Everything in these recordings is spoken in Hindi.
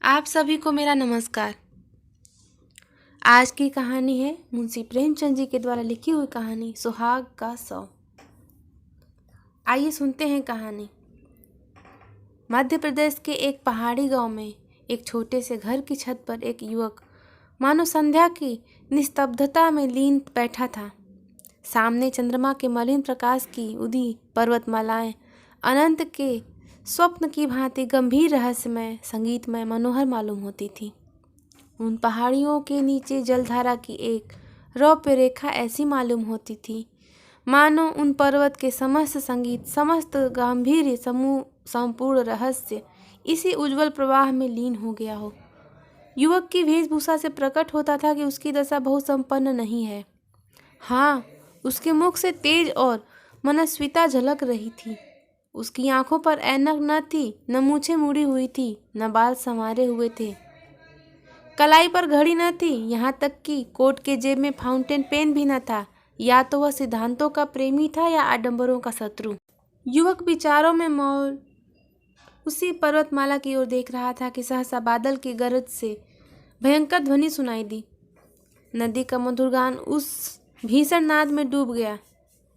आप सभी को मेरा नमस्कार। आज की कहानी है मुंशी प्रेमचंद जी के द्वारा लिखी हुई कहानी सुहाग का सौ। आइए सुनते हैं कहानी। मध्य प्रदेश के एक पहाड़ी गांव में एक छोटे से घर की छत पर एक युवक मानो संध्या की निस्तब्धता में लीन बैठा था। सामने चंद्रमा के मलिन प्रकाश की उदी पर्वतमालाएं अनंत के स्वप्न की भांति गंभीर रहस्यमय संगीतमय मनोहर मालूम होती थी। उन पहाड़ियों के नीचे जलधारा की एक रौप्य रेखा ऐसी मालूम होती थी मानो उन पर्वत के समस्त संगीत समस्त गांधीर्य समूह संपूर्ण रहस्य इसी उज्जवल प्रवाह में लीन हो गया हो। युवक की वेशभूषा से प्रकट होता था कि उसकी दशा बहुत संपन्न नहीं है। हाँ, उसके मुख से तेज और मनस्विता झलक रही थी। उसकी आंखों पर ऐनक न थी, न मूछें मुड़ी हुई थी, न बाल संवारे हुए थे, कलाई पर घड़ी न थी, यहाँ तक कि कोट के जेब में फाउंटेन पेन भी न था। या तो वह सिद्धांतों का प्रेमी था या आडंबरों का शत्रु। युवक विचारों में मौन उसी पर्वतमाला की ओर देख रहा था कि सहसा बादल की गरज से भयंकर ध्वनि सुनाई दी। नदी का मधुर गान उस भीषण नाद में डूब गया।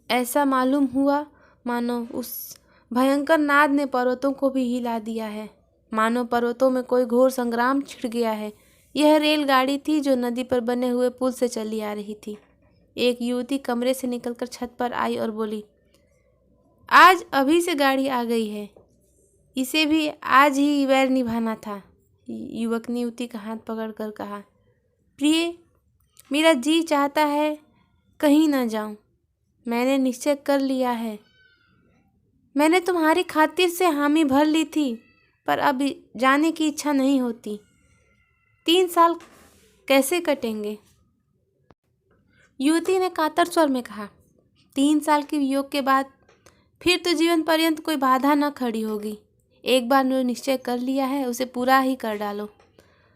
ऐसा मालूम हुआ मानो उस भयंकर नाद ने पर्वतों को भी हिला दिया है, मानो पर्वतों में कोई घोर संग्राम छिड़ गया है। यह रेलगाड़ी थी जो नदी पर बने हुए पुल से चली आ रही थी। एक युवती कमरे से निकलकर छत पर आई और बोली, आज अभी से गाड़ी आ गई है, इसे भी आज ही वैर निभाना था। युवक ने युवती का हाथ पकड़कर कहा, प्रिय, मेरा जी चाहता है कहीं ना जाऊं। मैंने निश्चय कर लिया है। मैंने तुम्हारी खातिर से हामी भर ली थी, पर अब जाने की इच्छा नहीं होती। 3 साल कैसे कटेंगे? युवती ने कातर स्वर में कहा, 3 साल के वियोग के बाद फिर तो जीवन पर्यंत कोई बाधा न खड़ी होगी। एक बार जो निश्चय कर लिया है उसे पूरा ही कर डालो।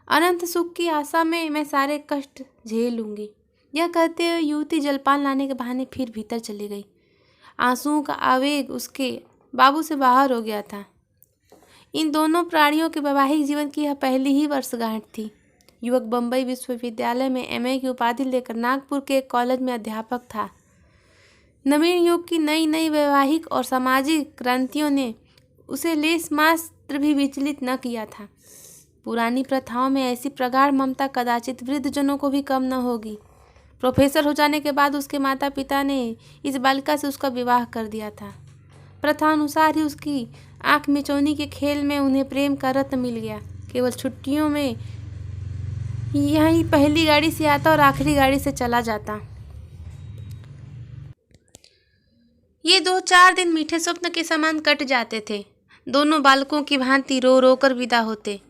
अनंत सुख की आशा में मैं सारे कष्ट झेल लूंगी। यह कहते हुए युवती जलपान लाने के बहाने फिर भीतर चली गई। आंसुओं का आवेग उसके बाबू से बाहर हो गया था। इन दोनों प्राणियों के वैवाहिक जीवन की यह पहली ही वर्षगांठ थी। युवक बम्बई विश्वविद्यालय में एमए की उपाधि लेकर नागपुर के एक कॉलेज में अध्यापक था। नवीन युग की नई नई वैवाहिक और सामाजिक क्रांतियों ने उसे लेस मात्र भी विचलित न किया था। पुरानी प्रथाओं में ऐसी प्रगाढ़ ममता कदाचित वृद्धजनों को भी कम न होगी। प्रोफेसर हो जाने के बाद उसके माता पिता ने इस बालिका से उसका विवाह कर दिया था। प्रथा अनुसार ही उसकी आंख मिचौनी के खेल में उन्हें प्रेम का रत्न मिल गया। केवल छुट्टियों में यहीं पहली गाड़ी से आता और आखिरी गाड़ी से चला जाता। ये 2-4 दिन मीठे स्वप्न के समान कट जाते थे। दोनों बालकों की भांति रो रो कर विदा होते।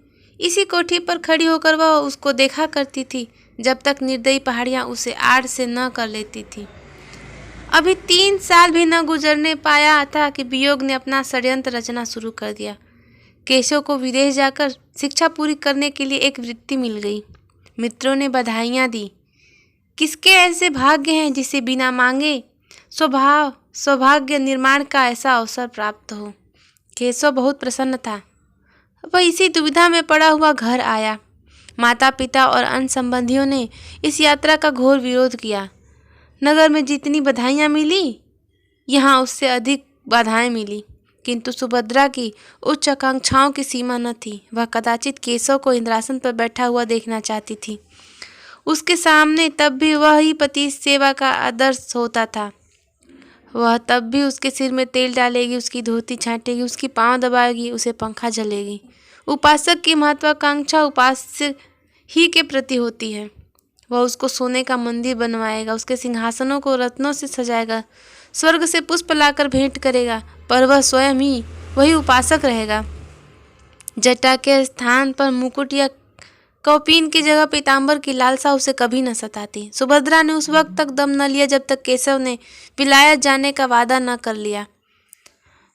इसी कोठी पर खड़ी होकर वह उसको देखा करती थी जब तक निर्दयी पहाड़ियां उसे आड़ से न कर लेती थी। अभी 3 साल भी न गुजरने पाया था कि वियोग ने अपना षड्यंत्र रचना शुरू कर दिया। केशव को विदेश जाकर शिक्षा पूरी करने के लिए एक वृत्ति मिल गई। मित्रों ने बधाइयाँ दी। किसके ऐसे भाग्य हैं जिसे बिना मांगे सौभाग्य निर्माण का ऐसा अवसर प्राप्त हो। केशव बहुत प्रसन्न था। वह इसी दुविधा में पड़ा हुआ घर आया। माता पिता और अन्य संबंधियों ने इस यात्रा का घोर विरोध किया। नगर में जितनी बधाइयाँ मिली, यहाँ उससे अधिक बाधाएं मिली। किंतु सुभद्रा की उच्च आकांक्षाओं की सीमा न थी। वह कदाचित केशव को इंद्रासन पर बैठा हुआ देखना चाहती थी। उसके सामने तब भी वह ही पति सेवा का आदर्श होता था। वह तब भी उसके सिर में तेल डालेगी, उसकी धोती छांटेगी, उसकी पाँव दबाएगी, उसे पंखा झलेगी। उपासक की महत्वाकांक्षा उपास्य ही के प्रति होती है। वह उसको सोने का मंदिर बनवाएगा, उसके सिंहासनों को रत्नों से सजाएगा, स्वर्ग से पुष्प लाकर भेंट करेगा, पर वह स्वयं ही वही उपासक रहेगा। जटा के स्थान पर मुकुट या कौपीन की जगह पीताम्बर की लालसा उसे कभी न सताती। सुभद्रा ने उस वक्त तक दम न लिया जब तक केशव ने विलायत जाने का वादा न कर लिया।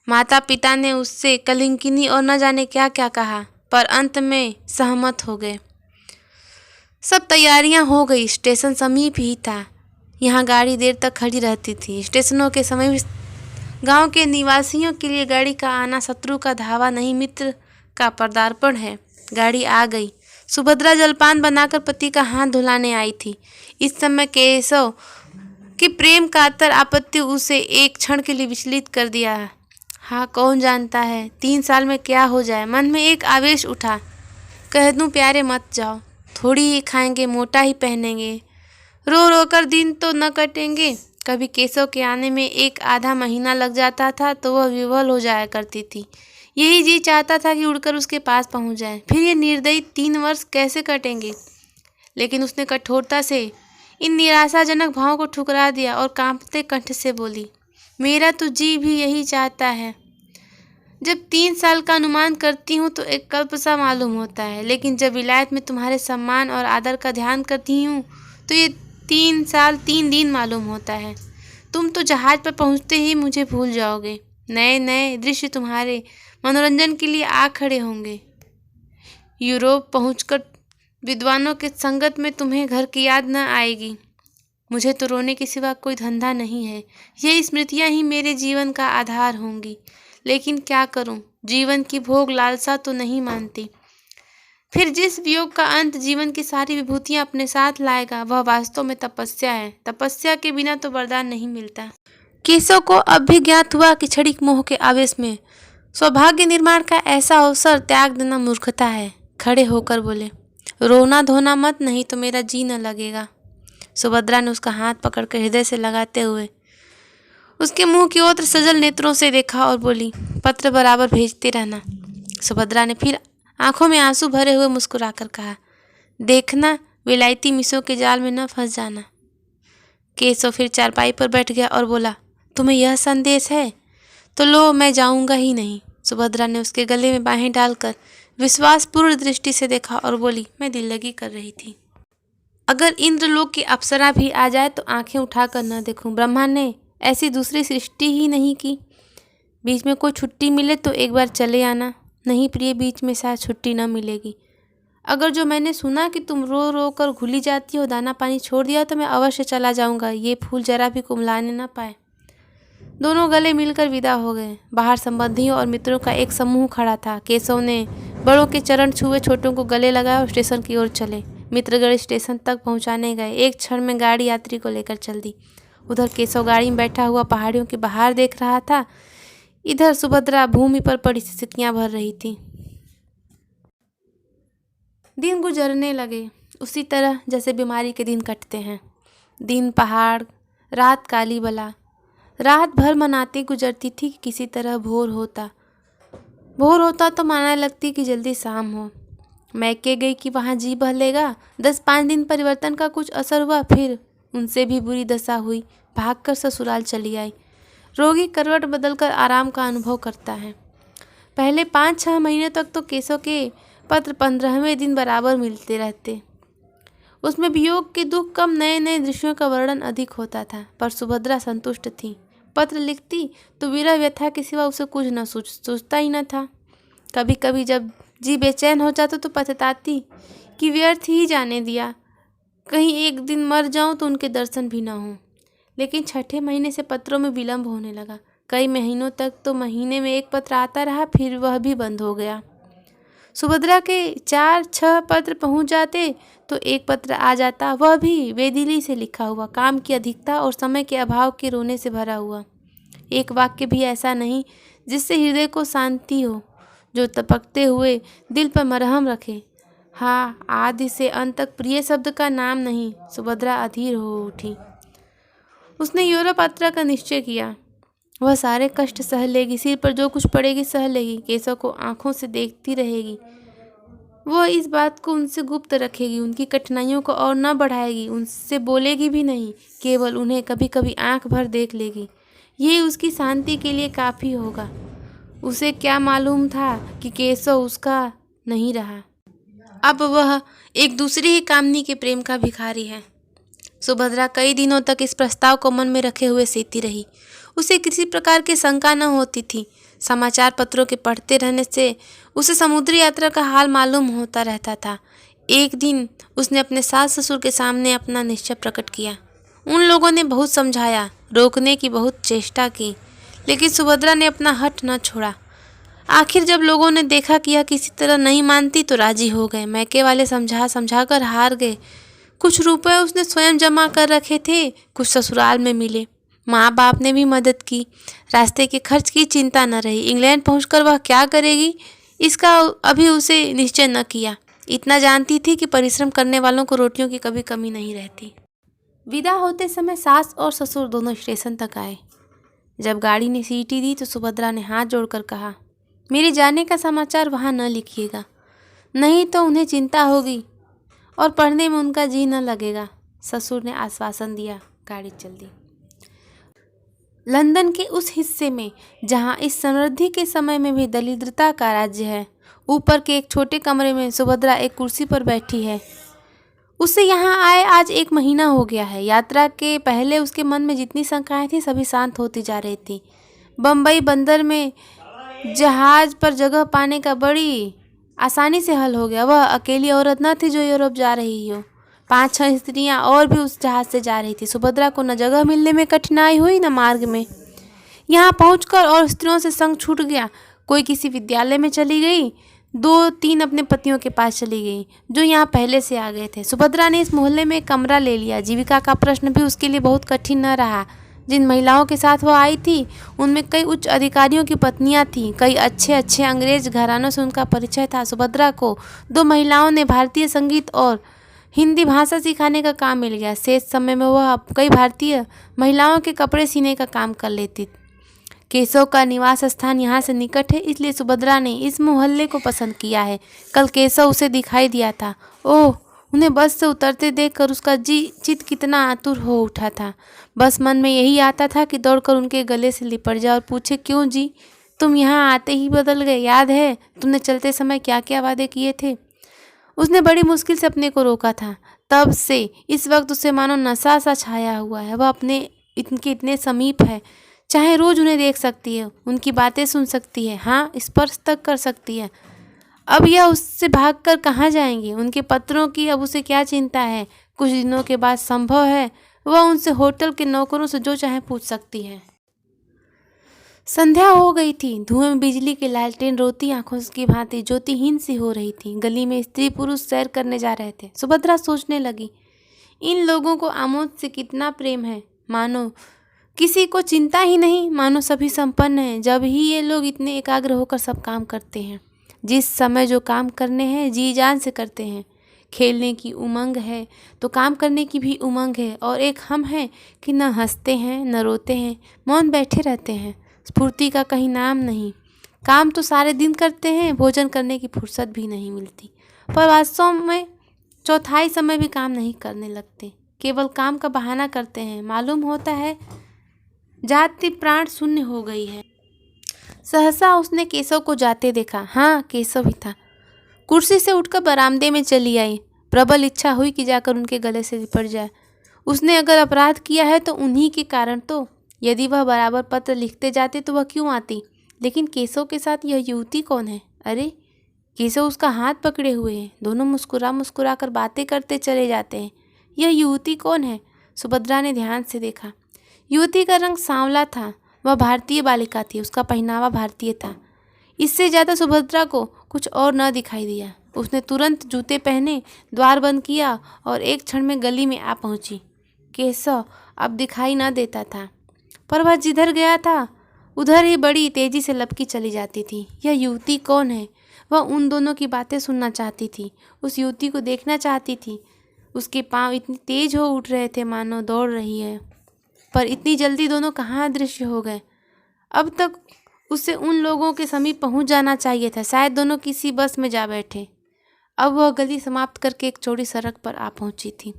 माता पिता ने उससे कलिंकिनी और न जाने क्या क्या कहा, पर अंत में सहमत हो गए। सब तैयारियां हो गई। स्टेशन समीप ही था। यहाँ गाड़ी देर तक खड़ी रहती थी। स्टेशनों के समय गांव के निवासियों के लिए गाड़ी का आना शत्रु का धावा नहीं, मित्र का पदार्पण है। गाड़ी आ गई। सुभद्रा जलपान बनाकर पति का हाथ धुलाने आई थी। इस समय केशव की प्रेम कातर आपत्ति उसे एक क्षण के लिए विचलित कर दिया। हाँ, कौन जानता है 3 साल में क्या हो जाए। मन में एक आवेश उठा। कह दूं प्यारे मत जाओ, थोड़ी ही खाएंगे, मोटा ही पहनेंगे, रो रो कर दिन तो न कटेंगे। कभी केशव के आने में 1 आधा महीना लग जाता था तो वह विवल हो जाया करती थी। यही जी चाहता था कि उड़कर उसके पास पहुंच जाए। फिर ये निर्दयी 3 वर्ष कैसे कटेंगे। लेकिन उसने कठोरता से इन निराशाजनक भावों को ठुकरा दिया और कांपते कंठ से बोली, मेरा तो जी भी यही चाहता है। जब 3 साल का अनुमान करती हूँ तो एक कल्प सा मालूम होता है, लेकिन जब विलायत में तुम्हारे सम्मान और आदर का ध्यान करती हूँ तो ये 3 साल 3 दिन मालूम होता है। तुम तो जहाज पर पहुँचते ही मुझे भूल जाओगे। नए नए दृश्य तुम्हारे मनोरंजन के लिए आ खड़े होंगे। यूरोप पहुंचकर विद्वानों के संगत में तुम्हें घर की याद न आएगी। मुझे तो रोने के सिवा कोई धंधा नहीं है। ये स्मृतियाँ ही मेरे जीवन का आधार होंगी। लेकिन क्या करूं, जीवन की भोग लालसा तो नहीं मानती। फिर जिस वियोग का अंत जीवन की सारी विभूतियां अपने साथ लाएगा वह वास्तव में तपस्या है। तपस्या के बिना तो वरदान नहीं मिलता। केशव को अब भी ज्ञात हुआ कि क्षणिक मोह के आवेश में सौभाग्य निर्माण का ऐसा अवसर त्याग देना मूर्खता है। खड़े होकर बोले, रोना धोना मत, नहीं तो मेरा जी न लगेगा। सुभद्रा ने उसका हाथ पकड़कर हृदय से लगाते हुए उसके मुंह की ओर सजल नेत्रों से देखा और बोली, पत्र बराबर भेजते रहना। सुभद्रा ने फिर आंखों में आंसू भरे हुए मुस्कुराकर कहा, देखना विलायती मिसों के जाल में न फंस जाना। केशव फिर चारपाई पर बैठ गया और बोला, तुम्हें यह संदेश है तो लो, मैं जाऊंगा ही नहीं। सुभद्रा ने उसके गले में बाहें डालकर विश्वासपूर्ण दृष्टि से देखा और बोली, मैं दिल लगी कर रही थी। अगर इंद्रलोक की अप्सरा भी आ जाए तो आंखें उठाकर न देखूं। ब्रह्मा ने ऐसी दूसरी सृष्टि ही नहीं की। बीच में कोई छुट्टी मिले तो एक बार चले आना। नहीं प्रिय, बीच में शायद छुट्टी न मिलेगी। अगर जो मैंने सुना कि तुम रो रो कर घुली जाती हो, दाना पानी छोड़ दिया, तो मैं अवश्य चला जाऊंगा। ये फूल जरा भी कुमलाने न पाए। दोनों गले मिलकर विदा हो गए। बाहर संबंधियों और मित्रों का एक समूह खड़ा था। केशव ने बड़ों के चरण छुए, छोटों को गले लगाए और स्टेशन की ओर चले। मित्रगढ़ स्टेशन तक पहुंचाने गए। एक क्षण में गाड़ी यात्री को लेकर चल दी। उधर केशव गाड़ी में बैठा हुआ पहाड़ियों के बाहर देख रहा था, इधर सुभद्रा भूमि पर पड़ी सिसकियां भर रही थी। दिन गुजरने लगे उसी तरह जैसे बीमारी के दिन कटते हैं। दिन पहाड़, रात काली बला। रात भर मनाती गुजरती थी कि किसी तरह भोर होता तो मानने लगती कि जल्दी शाम हो। मैके गई कि वहाँ जी बहलेगा। 10-5 दिन परिवर्तन का कुछ असर हुआ, फिर उनसे भी बुरी दशा हुई। भागकर ससुराल चली आई। रोगी करवट बदलकर आराम का अनुभव करता है। पहले 5-6 महीने तक तो केशव के पत्र 15वें दिन बराबर मिलते रहते। उसमें वियोग के दुख कम, नए नए दृश्यों का वर्णन अधिक होता था। पर सुभद्रा संतुष्ट थी। पत्र लिखती तो विरह व्यथा के सिवा उसे कुछ न सोचता ही न था। कभी कभी जब जी बेचैन हो जाता तो पछताती कि व्यर्थ ही जाने दिया, कहीं एक दिन मर जाऊं तो उनके दर्शन भी ना हों। लेकिन 6ठे महीने से पत्रों में विलंब होने लगा। कई महीनों तक तो महीने में एक पत्र आता रहा, फिर वह भी बंद हो गया। सुभद्रा के 4-6 पत्र पहुंच जाते तो एक पत्र आ जाता, वह भी वेदिली से लिखा हुआ, काम की अधिकता और समय के अभाव के रोने से भरा हुआ। एक वाक्य भी ऐसा नहीं जिससे हृदय को शांति हो, जो तपकते हुए दिल पर मरहम रखे। हाँ, आदि से अंत तक प्रिय शब्द का नाम नहीं। सुभद्रा अधीर हो उठी। उसने यूरोप यात्रा का निश्चय किया। वह सारे कष्ट सह लेगी, सिर पर जो कुछ पड़ेगी सह लेगी। केशव को आंखों से देखती रहेगी। वह इस बात को उनसे गुप्त रखेगी, उनकी कठिनाइयों को और न बढ़ाएगी, उनसे बोलेगी भी नहीं, केवल उन्हें कभी कभी आंख भर देख लेगी। ये उसकी शांति के लिए काफ़ी होगा। उसे क्या मालूम था कि केशव उसका नहीं रहा। अब वह एक दूसरी ही कामनी के प्रेम का भिखारी है। सुभद्रा कई दिनों तक इस प्रस्ताव को मन में रखे हुए सीती रही। उसे किसी प्रकार की शंका न होती थी। समाचार पत्रों के पढ़ते रहने से उसे समुद्री यात्रा का हाल मालूम होता रहता था। एक दिन उसने अपने सास ससुर के सामने अपना निश्चय प्रकट किया। उन लोगों ने बहुत समझाया, रोकने की बहुत चेष्टा की, लेकिन सुभद्रा ने अपना हठ न छोड़ा। आखिर जब लोगों ने देखा कि यह किसी तरह नहीं मानती तो राजी हो गए। मैके वाले समझा समझा कर हार गए। कुछ रुपए उसने स्वयं जमा कर रखे थे, कुछ ससुराल में मिले। माँ बाप ने भी मदद की। रास्ते के खर्च की चिंता न रही। इंग्लैंड पहुंचकर वह क्या करेगी इसका अभी उसे निश्चय न किया। इतना जानती थी कि परिश्रम करने वालों को रोटियों की कभी कमी नहीं रहती। विदा होते समय सास और ससुर दोनों स्टेशन तक आए। जब गाड़ी ने सीटी दी तो सुभद्रा ने हाथ जोड़कर कहा, मेरे जाने का समाचार वहाँ न लिखिएगा, नहीं तो उन्हें चिंता होगी और पढ़ने में उनका जी न लगेगा। ससुर ने आश्वासन दिया। गाड़ी चल दी। लंदन के उस हिस्से में जहाँ इस समृद्धि के समय में भी दरिद्रता का राज्य है, ऊपर के एक छोटे कमरे में सुभद्रा एक कुर्सी पर बैठी है। उसे यहाँ आए आज 1 महीना हो गया है। यात्रा के पहले उसके मन में जितनी शंकाएं थी सभी शांत होती जा रही थी। बम्बई बंदर में जहाज पर जगह पाने का बड़ी आसानी से हल हो गया। वह अकेली औरत न थी जो यूरोप जा रही हो। 5-6 स्त्रियां और भी उस जहाज से जा रही थी। सुभद्रा को न जगह मिलने में कठिनाई हुई न मार्ग में। यहाँ पहुंचकर और स्त्रियों से संग छूट गया। कोई किसी विद्यालय में चली गई, 2-3 अपने पतियों के पास चली गई जो यहाँ पहले से आ गए थे। सुभद्रा ने इस मोहल्ले में कमरा ले लिया। जीविका का प्रश्न भी उसके लिए बहुत कठिन न रहा। जिन महिलाओं के साथ वो आई थी उनमें कई उच्च अधिकारियों की पत्नियां थीं। कई अच्छे अच्छे अंग्रेज घरानों से उनका परिचय था। सुभद्रा को 2 महिलाओं ने भारतीय संगीत और हिंदी भाषा सिखाने का काम मिल गया। शेष समय में वह कई भारतीय महिलाओं के कपड़े सीने का काम कर लेती। केशव का निवास स्थान यहाँ से निकट है, इसलिए सुभद्रा ने इस मोहल्ले को पसंद किया है। कल केशव उसे दिखाई दिया था। ओह, उन्हें बस से उतरते देखकर उसका चित कितना आतुर हो उठा था। बस मन में यही आता था कि दौड़कर उनके गले से लिपट जाए और पूछे, क्यों जी, तुम यहाँ आते ही बदल गए? याद है तुमने चलते समय क्या क्या वादे किए थे? उसने बड़ी मुश्किल से अपने को रोका था। तब से इस वक्त उसे मानो नशा सा छाया हुआ है। वह अपने इनके इतने समीप है, चाहे रोज उन्हें देख सकती है, उनकी बातें सुन सकती है, हाँ स्पर्श तक कर सकती है। अब यह उससे भागकर कहाँ जाएंगी? उनके पत्रों की अब उसे क्या चिंता है? कुछ दिनों के बाद संभव है वह उनसे होटल के नौकरों से जो चाहे पूछ सकती है। संध्या हो गई थी। धुएं में बिजली के लालटेन रोती आंखों की भांति ज्योतिहीन सी हो रही थी। गली में स्त्री पुरुष सैर करने जा रहे थे। सुभद्रा सोचने लगी, इन लोगों को आमोद से कितना प्रेम है। मानो किसी को चिंता ही नहीं, मानो सभी संपन्न हैं। जब ही ये लोग इतने एकाग्र होकर सब काम करते हैं। जिस समय जो काम करने हैं जी जान से करते हैं। खेलने की उमंग है तो काम करने की भी उमंग है। और एक हम हैं कि न हंसते हैं न रोते हैं, मौन बैठे रहते हैं। स्फूर्ति का कहीं नाम नहीं। काम तो सारे दिन करते हैं, भोजन करने की फुर्सत भी नहीं मिलती। पर वास्तव में चौथाई समय भी काम नहीं करने लगते, केवल काम का बहाना करते हैं। मालूम होता है जाति प्राण शून्य हो गई है। सहसा उसने केशव को जाते देखा। हाँ, केशव ही था। कुर्सी से उठकर बरामदे में चली आई। प्रबल इच्छा हुई कि जाकर उनके गले से लिपट जाए। उसने अगर अपराध किया है तो उन्हीं के कारण तो। यदि वह बराबर पत्र लिखते जाते तो वह क्यों आती? लेकिन केशव के साथ यह युवती कौन है? अरे, केशव उसका हाथ पकड़े हुए हैं। दोनों मुस्कुरा मुस्कुरा कर बातें करते चले जाते हैं। यह युवती कौन है? सुभद्रा ने ध्यान से देखा। युवती का रंग सांवला था। वह भारतीय बालिका थी। उसका पहनावा भारतीय था। इससे ज़्यादा सुभद्रा को कुछ और न दिखाई दिया। उसने तुरंत जूते पहने, द्वार बंद किया और एक क्षण में गली में आ पहुंची। केशव अब दिखाई न देता था, पर वह जिधर गया था उधर ही बड़ी तेजी से लपकी चली जाती थी। यह युवती कौन है? वह उन दोनों की बातें सुनना चाहती थी, उस युवती को देखना चाहती थी। उसके पांव इतने तेज हो उठ रहे थे मानो दौड़ रही है। पर इतनी जल्दी दोनों कहाँ अदृश्य हो गए? अब तक उसे उन लोगों के समीप पहुंच जाना चाहिए था। शायद दोनों किसी बस में जा बैठे। अब वह गली समाप्त करके एक चौड़ी सड़क पर आ पहुंची थी।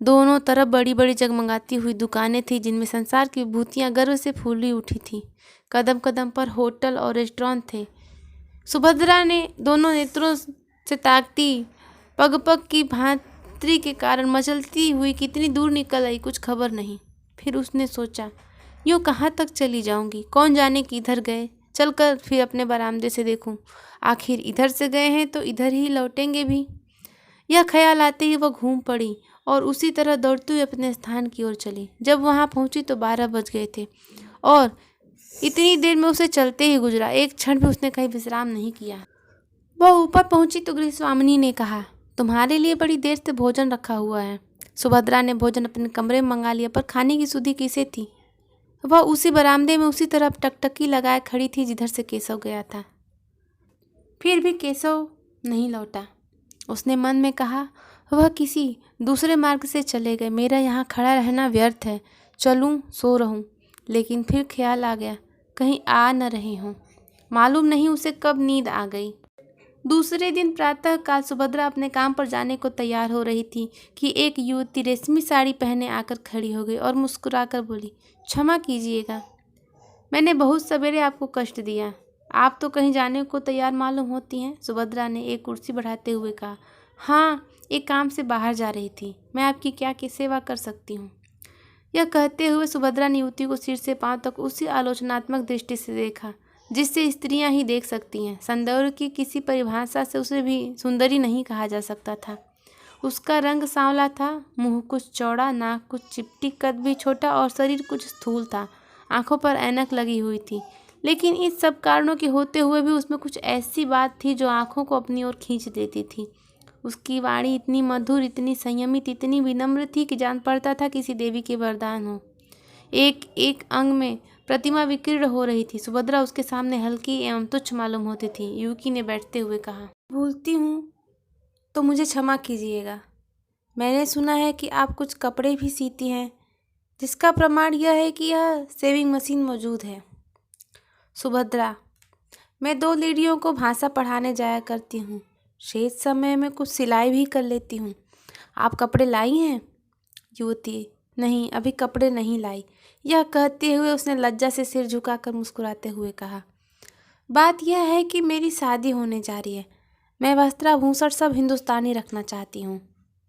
दोनों तरफ बड़ी बड़ी जगमगाती हुई दुकानें थीं जिनमें संसार की विभूतियां गर्व से फूली उठी थीं। कदम कदम पर होटल और रेस्टोरेंट थे। सुभद्रा ने दोनों नेत्रों से ताकती, पग पग की भांति के कारण मचलती हुई कितनी दूर निकल आई कुछ खबर नहीं। फिर उसने सोचा, यूँ कहाँ तक चली जाऊंगी? कौन जाने किधर गए? चलकर फिर अपने बरामदे से देखूं। आखिर इधर से गए हैं तो इधर ही लौटेंगे भी। यह ख्याल आते ही वह घूम पड़ी और उसी तरह दौड़ती हुई अपने स्थान की ओर चली। जब वहां पहुंची तो 12 बज गए थे और इतनी देर में उसे चलते ही गुजरा, एक क्षण भी उसने कहीं विश्राम नहीं किया। वह ऊपर पहुंची तो गृहस्वामिनी ने कहा, तुम्हारे लिए बड़ी देर से भोजन रखा हुआ है। सुभद्रा ने भोजन अपने कमरे में मंगा लिया, पर खाने की सुधि किसे थी। वह उसी बरामदे में उसी तरफ टकटकी लगाए खड़ी थी जिधर से केशव गया था। फिर भी केशव नहीं लौटा। उसने मन में कहा, वह किसी दूसरे मार्ग से चले गए, मेरा यहाँ खड़ा रहना व्यर्थ है, चलूँ सो रहूँ। लेकिन फिर ख्याल आ गया, कहीं आ न रहे हों। मालूम नहीं उसे कब नींद आ गई। दूसरे दिन प्रातःकाल सुभद्रा अपने काम पर जाने को तैयार हो रही थी कि एक युवती रेशमी साड़ी पहने आकर खड़ी हो गई और मुस्कुराकर बोली, क्षमा कीजिएगा, मैंने बहुत सवेरे आपको कष्ट दिया। आप तो कहीं जाने को तैयार मालूम होती हैं। सुभद्रा ने एक कुर्सी बढ़ाते हुए कहा, हाँ, एक काम से बाहर जा रही थी। मैं आपकी क्या सेवा कर सकती हूँ। यह कहते हुए सुभद्रा ने युवती को सिर से पांव तक उसी आलोचनात्मक दृष्टि से देखा जिससे स्त्रियां ही देख सकती हैं। सौंदर्य की किसी परिभाषा से उसे भी सुंदरी नहीं कहा जा सकता था। उसका रंग सांवला था, मुंह कुछ चौड़ा, नाक कुछ चिपटी, कद भी छोटा और शरीर कुछ स्थूल था। आंखों पर ऐनक लगी हुई थी, लेकिन इस सब कारणों के होते हुए भी उसमें कुछ ऐसी बात थी जो आंखों को अपनी ओर खींच देती थी। उसकी वाणी इतनी मधुर, इतनी संयमित, इतनी विनम्र थी कि जान पड़ता था किसी देवी के वरदान हो। एक एक अंग में प्रतिमा विकीर्ण हो रही थी। सुभद्रा उसके सामने हल्की एवं तुच्छ मालूम होती थी। युवती ने बैठते हुए कहा, भूलती हूँ तो मुझे क्षमा कीजिएगा। मैंने सुना है कि आप कुछ कपड़े भी सीती हैं, जिसका प्रमाण यह है कि यह सेविंग मशीन मौजूद है। सुभद्रा, मैं 2 लेडियों को भाषा पढ़ाने जाया करती हूँ। शेष समय में कुछ सिलाई भी कर लेती हूँ। आप कपड़े लाई हैं? युवती, नहीं, अभी कपड़े नहीं लाई। यह कहते हुए उसने लज्जा से सिर झुकाकर मुस्कुराते हुए कहा, बात यह है कि मेरी शादी होने जा रही है। मैं वस्त्राभूषण सब हिंदुस्तानी रखना चाहती हूँ।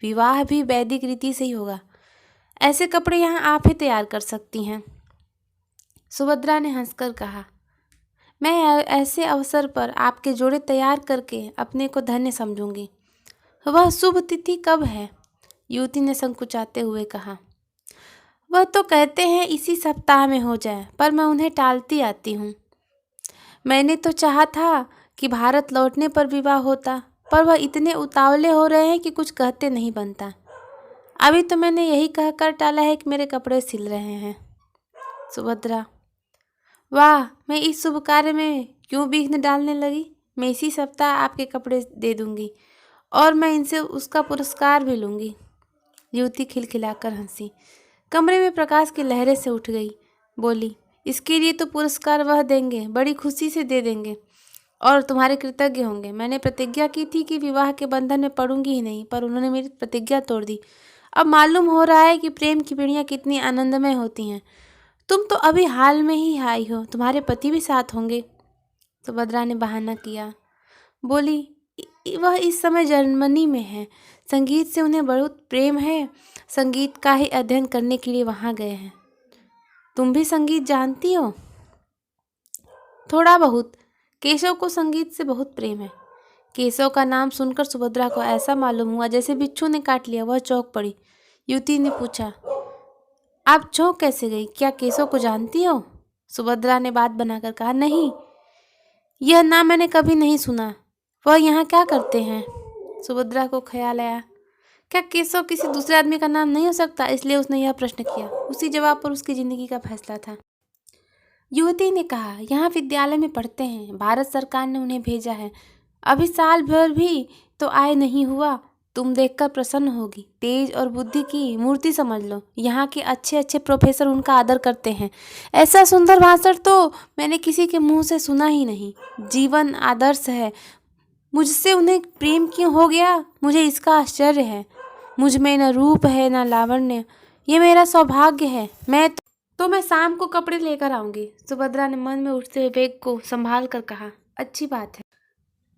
विवाह भी वैदिक रीति से ही होगा। ऐसे कपड़े यहाँ आप ही तैयार कर सकती हैं। सुभद्रा ने हंसकर कहा, मैं ऐसे अवसर पर आपके जोड़े तैयार करके अपने को धन्य समझूंगी। वह शुभ तिथि कब है? युवती ने संकुचाते हुए कहा, वह तो कहते हैं इसी सप्ताह में हो जाए, पर मैं उन्हें टालती आती हूँ। मैंने तो चाहा था कि भारत लौटने पर विवाह होता, पर वह इतने उतावले हो रहे हैं कि कुछ कहते नहीं बनता। अभी तो मैंने यही कहकर टाला है कि मेरे कपड़े सिल रहे हैं। सुभद्रा, वाह, मैं इस शुभ कार्य में क्यों विघ्न डालने लगी। मैं इसी सप्ताह आपके कपड़े दे दूंगी और मैं इनसे उसका पुरस्कार भी लूँगी। युवती खिलखिलाकर हंसी। कमरे में प्रकाश की लहरें से उठ गई। बोली, इसके लिए तो पुरस्कार वह देंगे, बड़ी खुशी से दे देंगे और तुम्हारे कृतज्ञ होंगे। मैंने प्रतिज्ञा की थी कि विवाह के बंधन में पड़ूंगी ही नहीं, पर उन्होंने मेरी प्रतिज्ञा तोड़ दी। अब मालूम हो रहा है कि प्रेम की पीढ़ियाँ कितनी आनंदमय होती हैं। तुम तो अभी हाल में ही आई हो, तुम्हारे पति भी साथ होंगे। सुभद्रा ने बहाना किया। बोली, वह इस समय जर्मनी में है। संगीत से उन्हें बहुत प्रेम है। संगीत का ही अध्ययन करने के लिए वहाँ गए हैं। तुम भी संगीत जानती हो? थोड़ा बहुत। केशव को संगीत से बहुत प्रेम है। केशव का नाम सुनकर सुभद्रा को ऐसा मालूम हुआ जैसे बिच्छू ने काट लिया। वह चौंक पड़ी। युवती ने पूछा, आप चौंक कैसे गई? क्या केशव को जानती हो? सुभद्रा ने बात बनाकर कहा, नहीं, यह नाम मैंने कभी नहीं सुना। वह यहाँ क्या करते हैं? सुभद्रा को ख्याल आया, क्या केशव किसी दूसरे आदमी का नाम नहीं हो सकता? इसलिए उसने यह प्रश्न किया। उसी जवाब पर उसकी जिंदगी का फैसला था। युवती ने कहा, यहाँ विद्यालय में पढ़ते हैं। भारत सरकार ने उन्हें भेजा है। अभी साल भर भी तो आए नहीं हुआ। तुम देखकर प्रसन्न होगी। तेज और बुद्धि की मूर्ति समझ लो। यहाँ के अच्छे अच्छे प्रोफेसर उनका आदर करते हैं। ऐसा सुंदर भाषण तो मैंने किसी के मुंह से सुना ही नहीं। जीवन आदर्श है। मुझसे उन्हें प्रेम क्यों हो गया, मुझे इसका आश्चर्य है। मुझ में न रूप है न लावण्य। ये मेरा सौभाग्य है। मैं शाम को कपड़े लेकर आऊंगी। सुभद्रा ने मन में उठते हुए वेग को संभाल कर कहा, अच्छी बात है।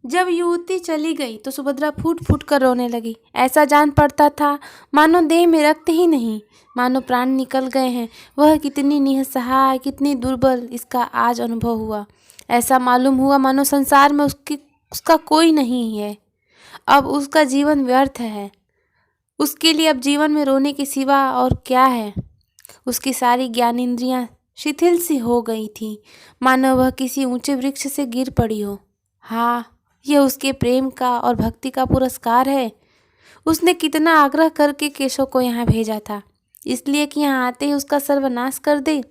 जब युवती चली गई तो सुभद्रा फूट फूट कर रोने लगी। ऐसा जान पड़ता था मानो देह में रक्त ही नहीं, मानो प्राण निकल गए हैं। वह कितनी निस्सहाय, कितनी दुर्बल, इसका आज अनुभव हुआ। ऐसा मालूम हुआ मानो संसार में उसका कोई नहीं है। अब उसका जीवन व्यर्थ है। उसके लिए अब जीवन में रोने के सिवा और क्या है। उसकी सारी ज्ञानेंद्रियां शिथिल सी हो गई थी, मानो वह किसी ऊंचे वृक्ष से गिर पड़ी हो। हाँ, यह उसके प्रेम का और भक्ति का पुरस्कार है। उसने कितना आग्रह करके केशव को यहाँ भेजा था, इसलिए कि यहाँ आते ही उसका सर्वनाश कर दे।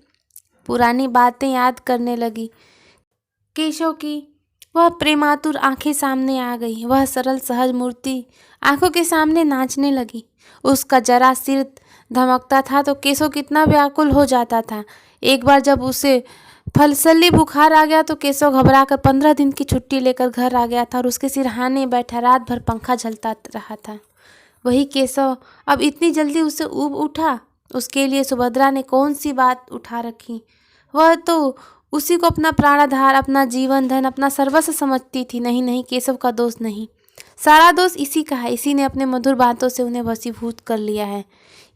पुरानी बातें याद करने लगी। केशव की वह प्रेमातुर आंखें सामने आ गई। वह सरल सहज मूर्ति आंखों के सामने नाचने लगी। उसका जरा सिर धमकता था तो केशव कितना व्याकुल हो जाता था। एक बार जब उसे फलसली बुखार आ गया तो केशव घबराकर 15 दिन की छुट्टी लेकर घर आ गया था और उसके सिरहाने बैठा रात भर पंखा झलता रहा था। वही केशव अब इतनी जल्दी उससे ऊब उठा। उसके लिए सुभद्रा ने कौन सी बात उठा रखी। वह तो उसी को अपना प्राणाधार, अपना जीवन धन, अपना सर्वस्व समझती थी। नहीं नहीं, केशव का दोष नहीं, सारा दोष इसी का है। इसी ने अपने मधुर बातों से उन्हें वशीभूत कर लिया है।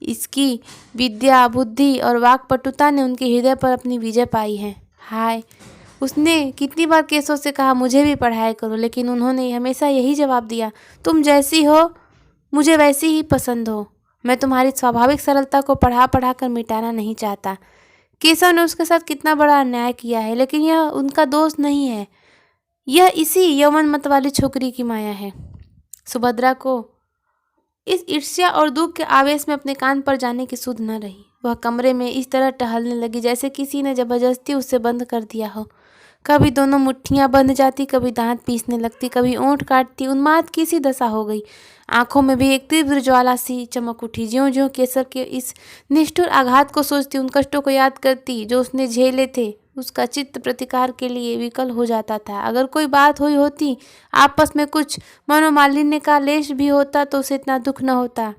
इसकी विद्या, बुद्धि और वाक्पटुता ने उनके हृदय पर अपनी विजय पाई है। हाय, उसने कितनी बार केशव से कहा मुझे भी पढ़ाया करो, लेकिन उन्होंने हमेशा यही जवाब दिया, तुम जैसी हो मुझे वैसी ही पसंद हो। मैं तुम्हारी स्वाभाविक सरलता को पढ़ा पढ़ा कर मिटाना नहीं चाहता। केशव ने उसके साथ कितना बड़ा अन्याय किया है, लेकिन यह उनका दोष नहीं है। यह इसी यौवन मत वाली छोकरी की माया है। सुभद्रा को इस ईर्ष्या और दुख के आवेश में अपने कान पर जाने की सुध न रही। वह कमरे में इस तरह टहलने लगी जैसे किसी ने जबरदस्ती उसे बंद कर दिया हो। कभी दोनों मुट्ठियां बंध जाती, कभी दांत पीसने लगती, कभी ओंठ काटती। उन्माद की सी दशा हो गई। आंखों में भी एक तीव्र ज्वाला सी चमक उठी। ज्यों ज्यों केसर के इस निष्ठुर आघात को सोचती, उन कष्टों को याद करती जो उसने झेले थे, उसका चित्त प्रतिकार के लिए विकल हो जाता था। अगर कोई बात हुई होती, आपस में कुछ मनोमालिन्य का लेश भी होता तो उसे इतना दुख न होता।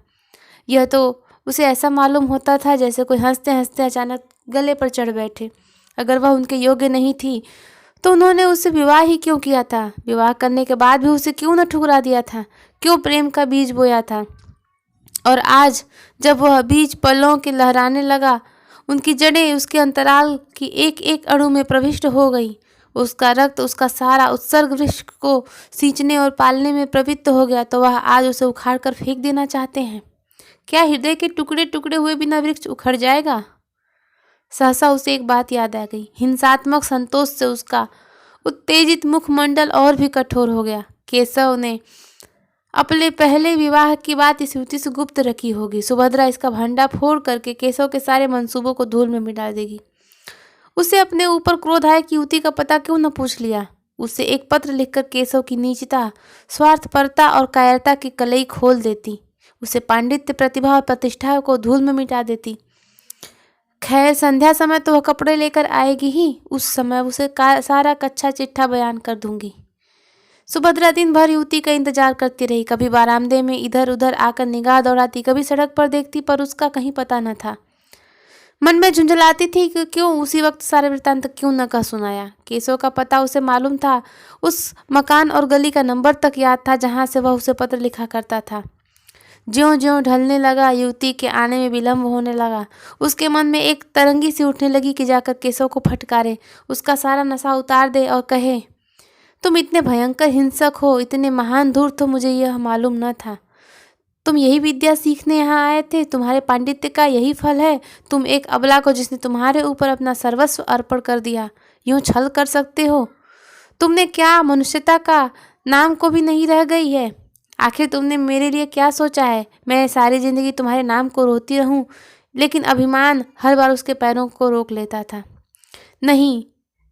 यह तो उसे ऐसा मालूम होता था जैसे कोई हंसते हंसते अचानक गले पर चढ़ बैठे। अगर वह उनके योग्य नहीं थी तो उन्होंने उससे विवाह ही क्यों किया था? विवाह करने के बाद भी उसे क्यों न ठुकरा दिया था? क्यों प्रेम का बीज बोया था? और आज जब वह बीज पलों के लहराने लगा, उनकी जड़ें उसके अंतराल की एक एक अणु में प्रविष्ट हो गई। उसका रक्त, उसका सारा उत्सर्ग वृक्ष को सींचने और पालने में प्रवृत्त हो गया, तो वह आज उसे उखाड़ कर फेंक देना चाहते हैं। क्या हृदय के टुकड़े टुकड़े हुए बिना वृक्ष उखड़ जाएगा? सहसा उसे एक बात याद आ गई। हिंसात्मक संतोष से उसका उत्तेजित मुखमंडल और भी कठोर हो गया। केशव ने अपने पहले विवाह की बात इस युवती से गुप्त रखी होगी। सुभद्रा इसका भंडा फोड़ करके केशव के सारे मंसूबों को धूल में मिटा देगी। उसे अपने ऊपर क्रोध आया कि युवती का पता क्यों न पूछ लिया। उसे एक पत्र लिखकर केशव की नीचता, स्वार्थपरता और कायरता की कलई खोल देती। उसे पांडित्य, प्रतिभा और प्रतिष्ठा को धूल में मिटा देती। खैर, संध्या समय तो वह कपड़े लेकर आएगी ही, उस समय उसे सारा कच्चा चिट्ठा बयान कर दूंगी। सुभद्रा दिन भर युवती का इंतजार करती रही। कभी बारामदे में इधर उधर आकर निगाह दौड़ाती, कभी सड़क पर देखती, पर उसका कहीं पता न था। मन में झुंझलाती थी कि क्यों उसी वक्त सारे वृत्तांत क्यों न कह सुनाया। केशव का पता उसे मालूम था, उस मकान और गली का नंबर तक याद था जहाँ से वह उसे पत्र लिखा करता था। ज्यों ज्यों ढलने लगा, युवती के आने में विलम्ब होने लगा। उसके मन में एक तरंगी सी उठने लगी कि जाकर केशव को फटकारे, उसका सारा नशा उतार दे और कहे, तुम इतने भयंकर हिंसक हो, इतने महान धूर्त हो, मुझे यह मालूम न था। तुम यही विद्या सीखने यहाँ आए थे? तुम्हारे पांडित्य का यही फल है? तुम एक अबला को, जिसने तुम्हारे ऊपर अपना सर्वस्व अर्पण कर दिया, यूं छल कर सकते हो? तुमने क्या मनुष्यता का नाम को भी नहीं रह गई है? आखिर तुमने मेरे लिए क्या सोचा है? मैं सारी जिंदगी तुम्हारे नाम को रोती रहूं? लेकिन अभिमान हर बार उसके पैरों को रोक लेता था। नहीं,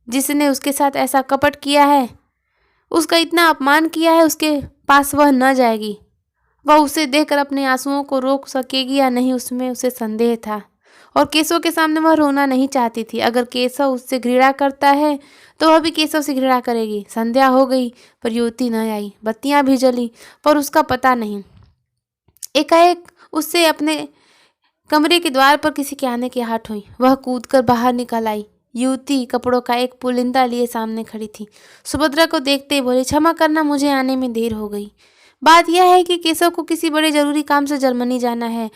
जिसने उसके साथ ऐसा कपट किया है, उसका इतना अपमान किया है, उसके पास वह न जाएगी। वह उसे देखकर अपने आंसुओं को रोक सकेगी या नहीं, उसमें उसे संदेह था। और केशव के सामने वह रोना नहीं चाहती थी। अगर केशव उससे घृणा करता है तो वह भी केशव से घृणा करेगी। संध्या हो गई पर युवती न आई। बत्तियां भी जली पर उसका पता नहीं। एकाएक उससे अपने कमरे के द्वार पर किसी के आने की आहट हुई। वह कूदकर बाहर निकल आई। युवती कपड़ों का एक पुलिंदा लिए सामने खड़ी थी। सुभद्रा को देखते ही बोली, क्षमा करना, मुझे आने में देर हो गई। बात यह है कि केशव को किसी बड़े जरूरी काम से जर्मनी जाना है।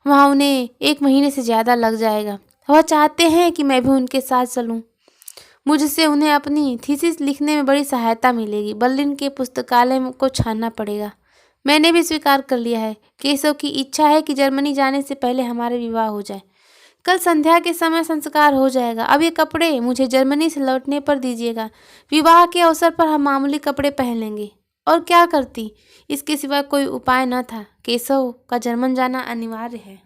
वहाँ उन्हें 1 महीने से ज़्यादा लग जाएगा। वह चाहते हैं कि मैं भी उनके साथ चलूँ। मुझसे उन्हें अपनी थीसिस लिखने में बड़ी सहायता मिलेगी। बर्लिन के पुस्तकालय को छानना पड़ेगा। मैंने भी स्वीकार कर लिया है। केशव की इच्छा है कि जर्मनी जाने से पहले हमारे विवाह हो जाए। कल संध्या के समय संस्कार हो जाएगा। अब ये कपड़े मुझे जर्मनी से लौटने पर दीजिएगा। विवाह के अवसर पर हम मामूली कपड़े पहन लेंगे। और क्या करती, इसके सिवा कोई उपाय न था। केशव का जर्मन जाना अनिवार्य है।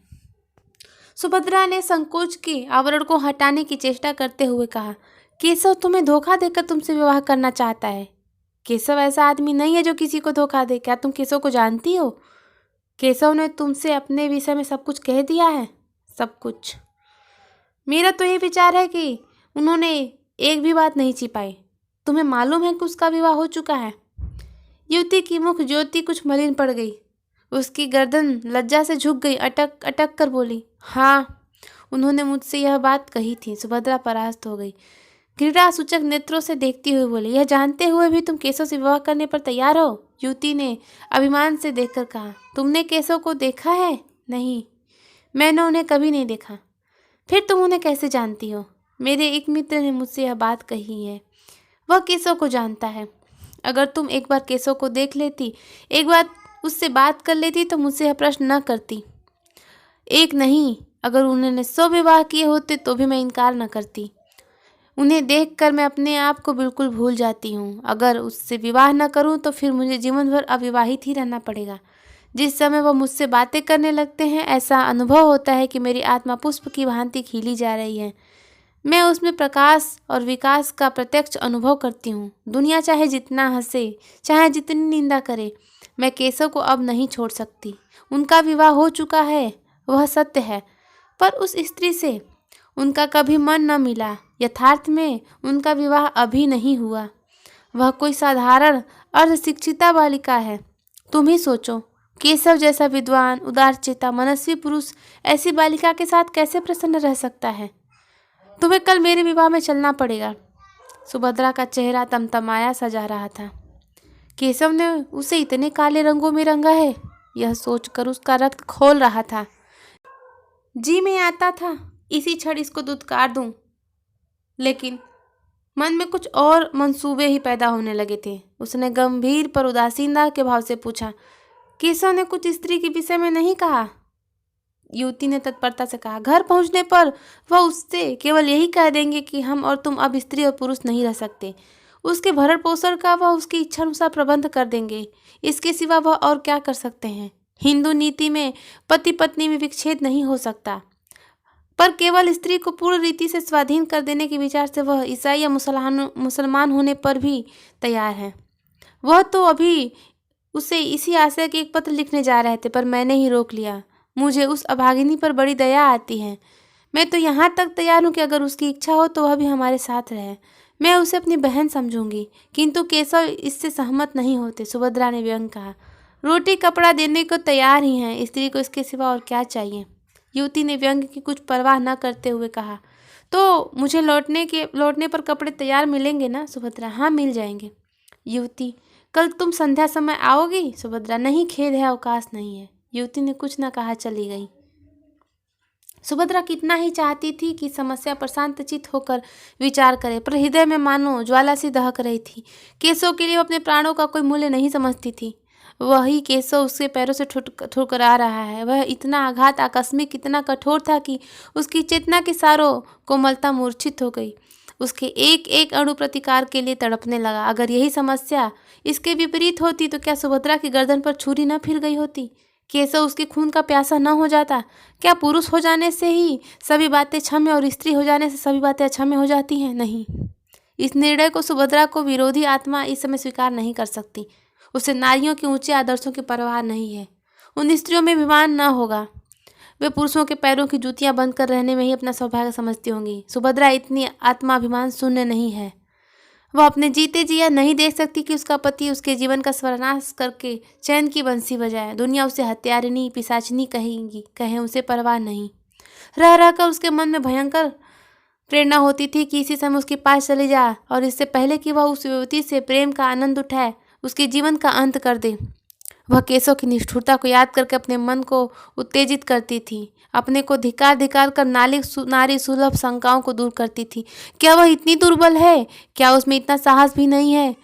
सुभद्रा ने संकोच के आवरण को हटाने की चेष्टा करते हुए कहा, केशव तुम्हें धोखा देकर तुमसे विवाह करना चाहता है। केशव ऐसा आदमी नहीं है जो किसी को धोखा दे। क्या तुम केशव को जानती हो? केशव ने तुमसे अपने विषय में सब कुछ कह दिया है? सब कुछ। मेरा तो ये विचार है कि उन्होंने एक भी बात नहीं छिपाई। तुम्हें मालूम है कि उसका विवाह हो चुका है? युवती की मुख ज्योति कुछ मलिन पड़ गई। उसकी गर्दन लज्जा से झुक गई। अटक अटक कर बोली, हाँ, उन्होंने मुझसे यह बात कही थी। सुभद्रा परास्त हो गई। घृणा सूचक नेत्रों से देखती हुई बोली, यह जानते हुए भी तुम केशव से विवाह करने पर तैयार हो? युवती ने अभिमान से देखकर कहा, तुमने केशव को देखा है? नहीं, मैंने उन्हें कभी नहीं देखा। फिर तुम उन्हें कैसे जानती हो? मेरे एक मित्र ने मुझसे यह बात कही है। वह केशव को जानता है। अगर तुम एक बार केशव को देख लेती, एक बार उससे बात कर लेती तो मुझसे यह प्रश्न न करती। एक नहीं, अगर उन्होंने 100 विवाह किए होते तो भी मैं इनकार न करती। उन्हें देखकर मैं अपने आप को बिल्कुल भूल जाती हूँ। अगर उससे विवाह न करूँ तो फिर मुझे जीवन भर अविवाहित ही रहना पड़ेगा। जिस समय वह मुझसे बातें करने लगते हैं, ऐसा अनुभव होता है कि मेरी आत्मा पुष्प की भांति खिली जा रही है। मैं उसमें प्रकाश और विकास का प्रत्यक्ष अनुभव करती हूँ। दुनिया चाहे जितना हंसे, चाहे जितनी निंदा करे, मैं केशव को अब नहीं छोड़ सकती। उनका विवाह हो चुका है, वह सत्य है, पर उस स्त्री से उनका कभी मन न मिला। यथार्थ में उनका विवाह अभी नहीं हुआ। वह कोई साधारण अर्धशिक्षिता बालिका है। तुम ही सोचो, केशव जैसा विद्वान, उदारचेता, मनस्वी पुरुष ऐसी बालिका के साथ कैसे प्रसन्न रह सकता है? तुम्हें कल मेरे विवाह में चलना पड़ेगा। सुभद्रा का चेहरा तमतमाया सा जा रहा था। केशव ने उसे इतने काले रंगों में रंगा है, यह सोचकर उसका रक्त खौल रहा था। जी में आता था इसी क्षण इसको दुत्कार दूं, लेकिन मन में कुछ और मंसूबे ही पैदा होने लगे थे। उसने गंभीर पर उदासीनता के भाव से पूछा, केशव ने कुछ स्त्री के विषय में नहीं कहा? युवती ने तत्परता से कहा, घर पहुंचने पर वह उससे केवल यही कह देंगे कि हम और तुम अब स्त्री और पुरुष नहीं रह सकते। उसके भरण पोषण का वह उसकी इच्छा अनुसार प्रबंध कर देंगे। इसके सिवा वह और क्या कर सकते हैं? हिंदू नीति में पति पत्नी में विच्छेद नहीं हो सकता, पर केवल स्त्री को पूर्ण रीति से स्वाधीन कर देने के विचार से वह ईसाई या मुसलमान होने पर भी तैयार है। वह तो अभी उसे इसी आशय के एक पत्र लिखने जा रहे थे, पर मैंने ही रोक लिया। मुझे उस अभागिनी पर बड़ी दया आती है। मैं तो यहाँ तक तैयार हूँ कि अगर उसकी इच्छा हो तो वह भी हमारे साथ रहे। मैं उसे अपनी बहन समझूंगी। किंतु केशव इससे सहमत नहीं होते। सुभद्रा ने व्यंग कहा, रोटी कपड़ा देने को तैयार ही हैं, स्त्री को इसके सिवा और क्या चाहिए? युवती ने व्यंग की कुछ परवाह न करते हुए कहा, तो मुझे लौटने पर कपड़े तैयार मिलेंगे ना? सुभद्रा, हाँ, मिल जाएंगे। युवती, कल तुम संध्या समय आओगी? सुभद्रा, नहीं, खेद है, अवकाश नहीं है। युवती ने कुछ न कहा चली गई। सुभद्रा कितना ही चाहती थी कि समस्या पर शांतचित्त होकर विचार करे, पर हृदय में मानो ज्वाला सी दहक रही थी। केशव के लिए अपने प्राणों का कोई मूल्य नहीं समझती थी। वही केशव उसके पैरों से ठुकरा रहा है। वह इतना आघात आकस्मिक, इतना कठोर था कि उसकी चेतना की सारों कोमलता मूर्छित हो गई। उसके एक एक अणु प्रतिकार के लिए तड़पने लगा। अगर यही समस्या इसके विपरीत होती तो क्या सुभद्रा की गर्दन पर छुरी न फिर गई होती? केशव उसके खून का प्यासा न हो जाता? क्या पुरुष हो जाने से ही सभी बातें क्षम्य और स्त्री हो जाने से सभी बातें अक्षम्य हो जाती हैं? नहीं, इस निर्णय को सुभद्रा को विरोधी आत्मा इस समय स्वीकार नहीं कर सकती। उसे नारियों के ऊंचे आदर्शों की परवाह नहीं है। उन स्त्रियों में अभिमान न होगा। वे पुरुषों के पैरों की जूतियां बंद कर रहने में ही अपना सौभाग्य समझती होंगी। सुभद्रा इतनी आत्माभिमान शून्य नहीं है। वह अपने जीते जिया नहीं देख सकती कि उसका पति उसके जीवन का सर्वनाश करके चैन की बंसी बजाए। दुनिया उसे हत्यारिनी, पिशाचिनी कहे, उसे परवाह नहीं। रह रहकर उसके मन में भयंकर प्रेरणा होती थी कि इसी समय उसके पास चले जा और इससे पहले कि वह उस युवती से प्रेम का आनंद उठाए, उसके जीवन का अंत कर दे। वह केशव की निष्ठुरता को याद करके अपने मन को उत्तेजित करती थी, अपने को धिकार कर नारी सुलभ शंकाओं को दूर करती थी। क्या वह इतनी दुर्बल है? क्या उसमें इतना साहस भी नहीं है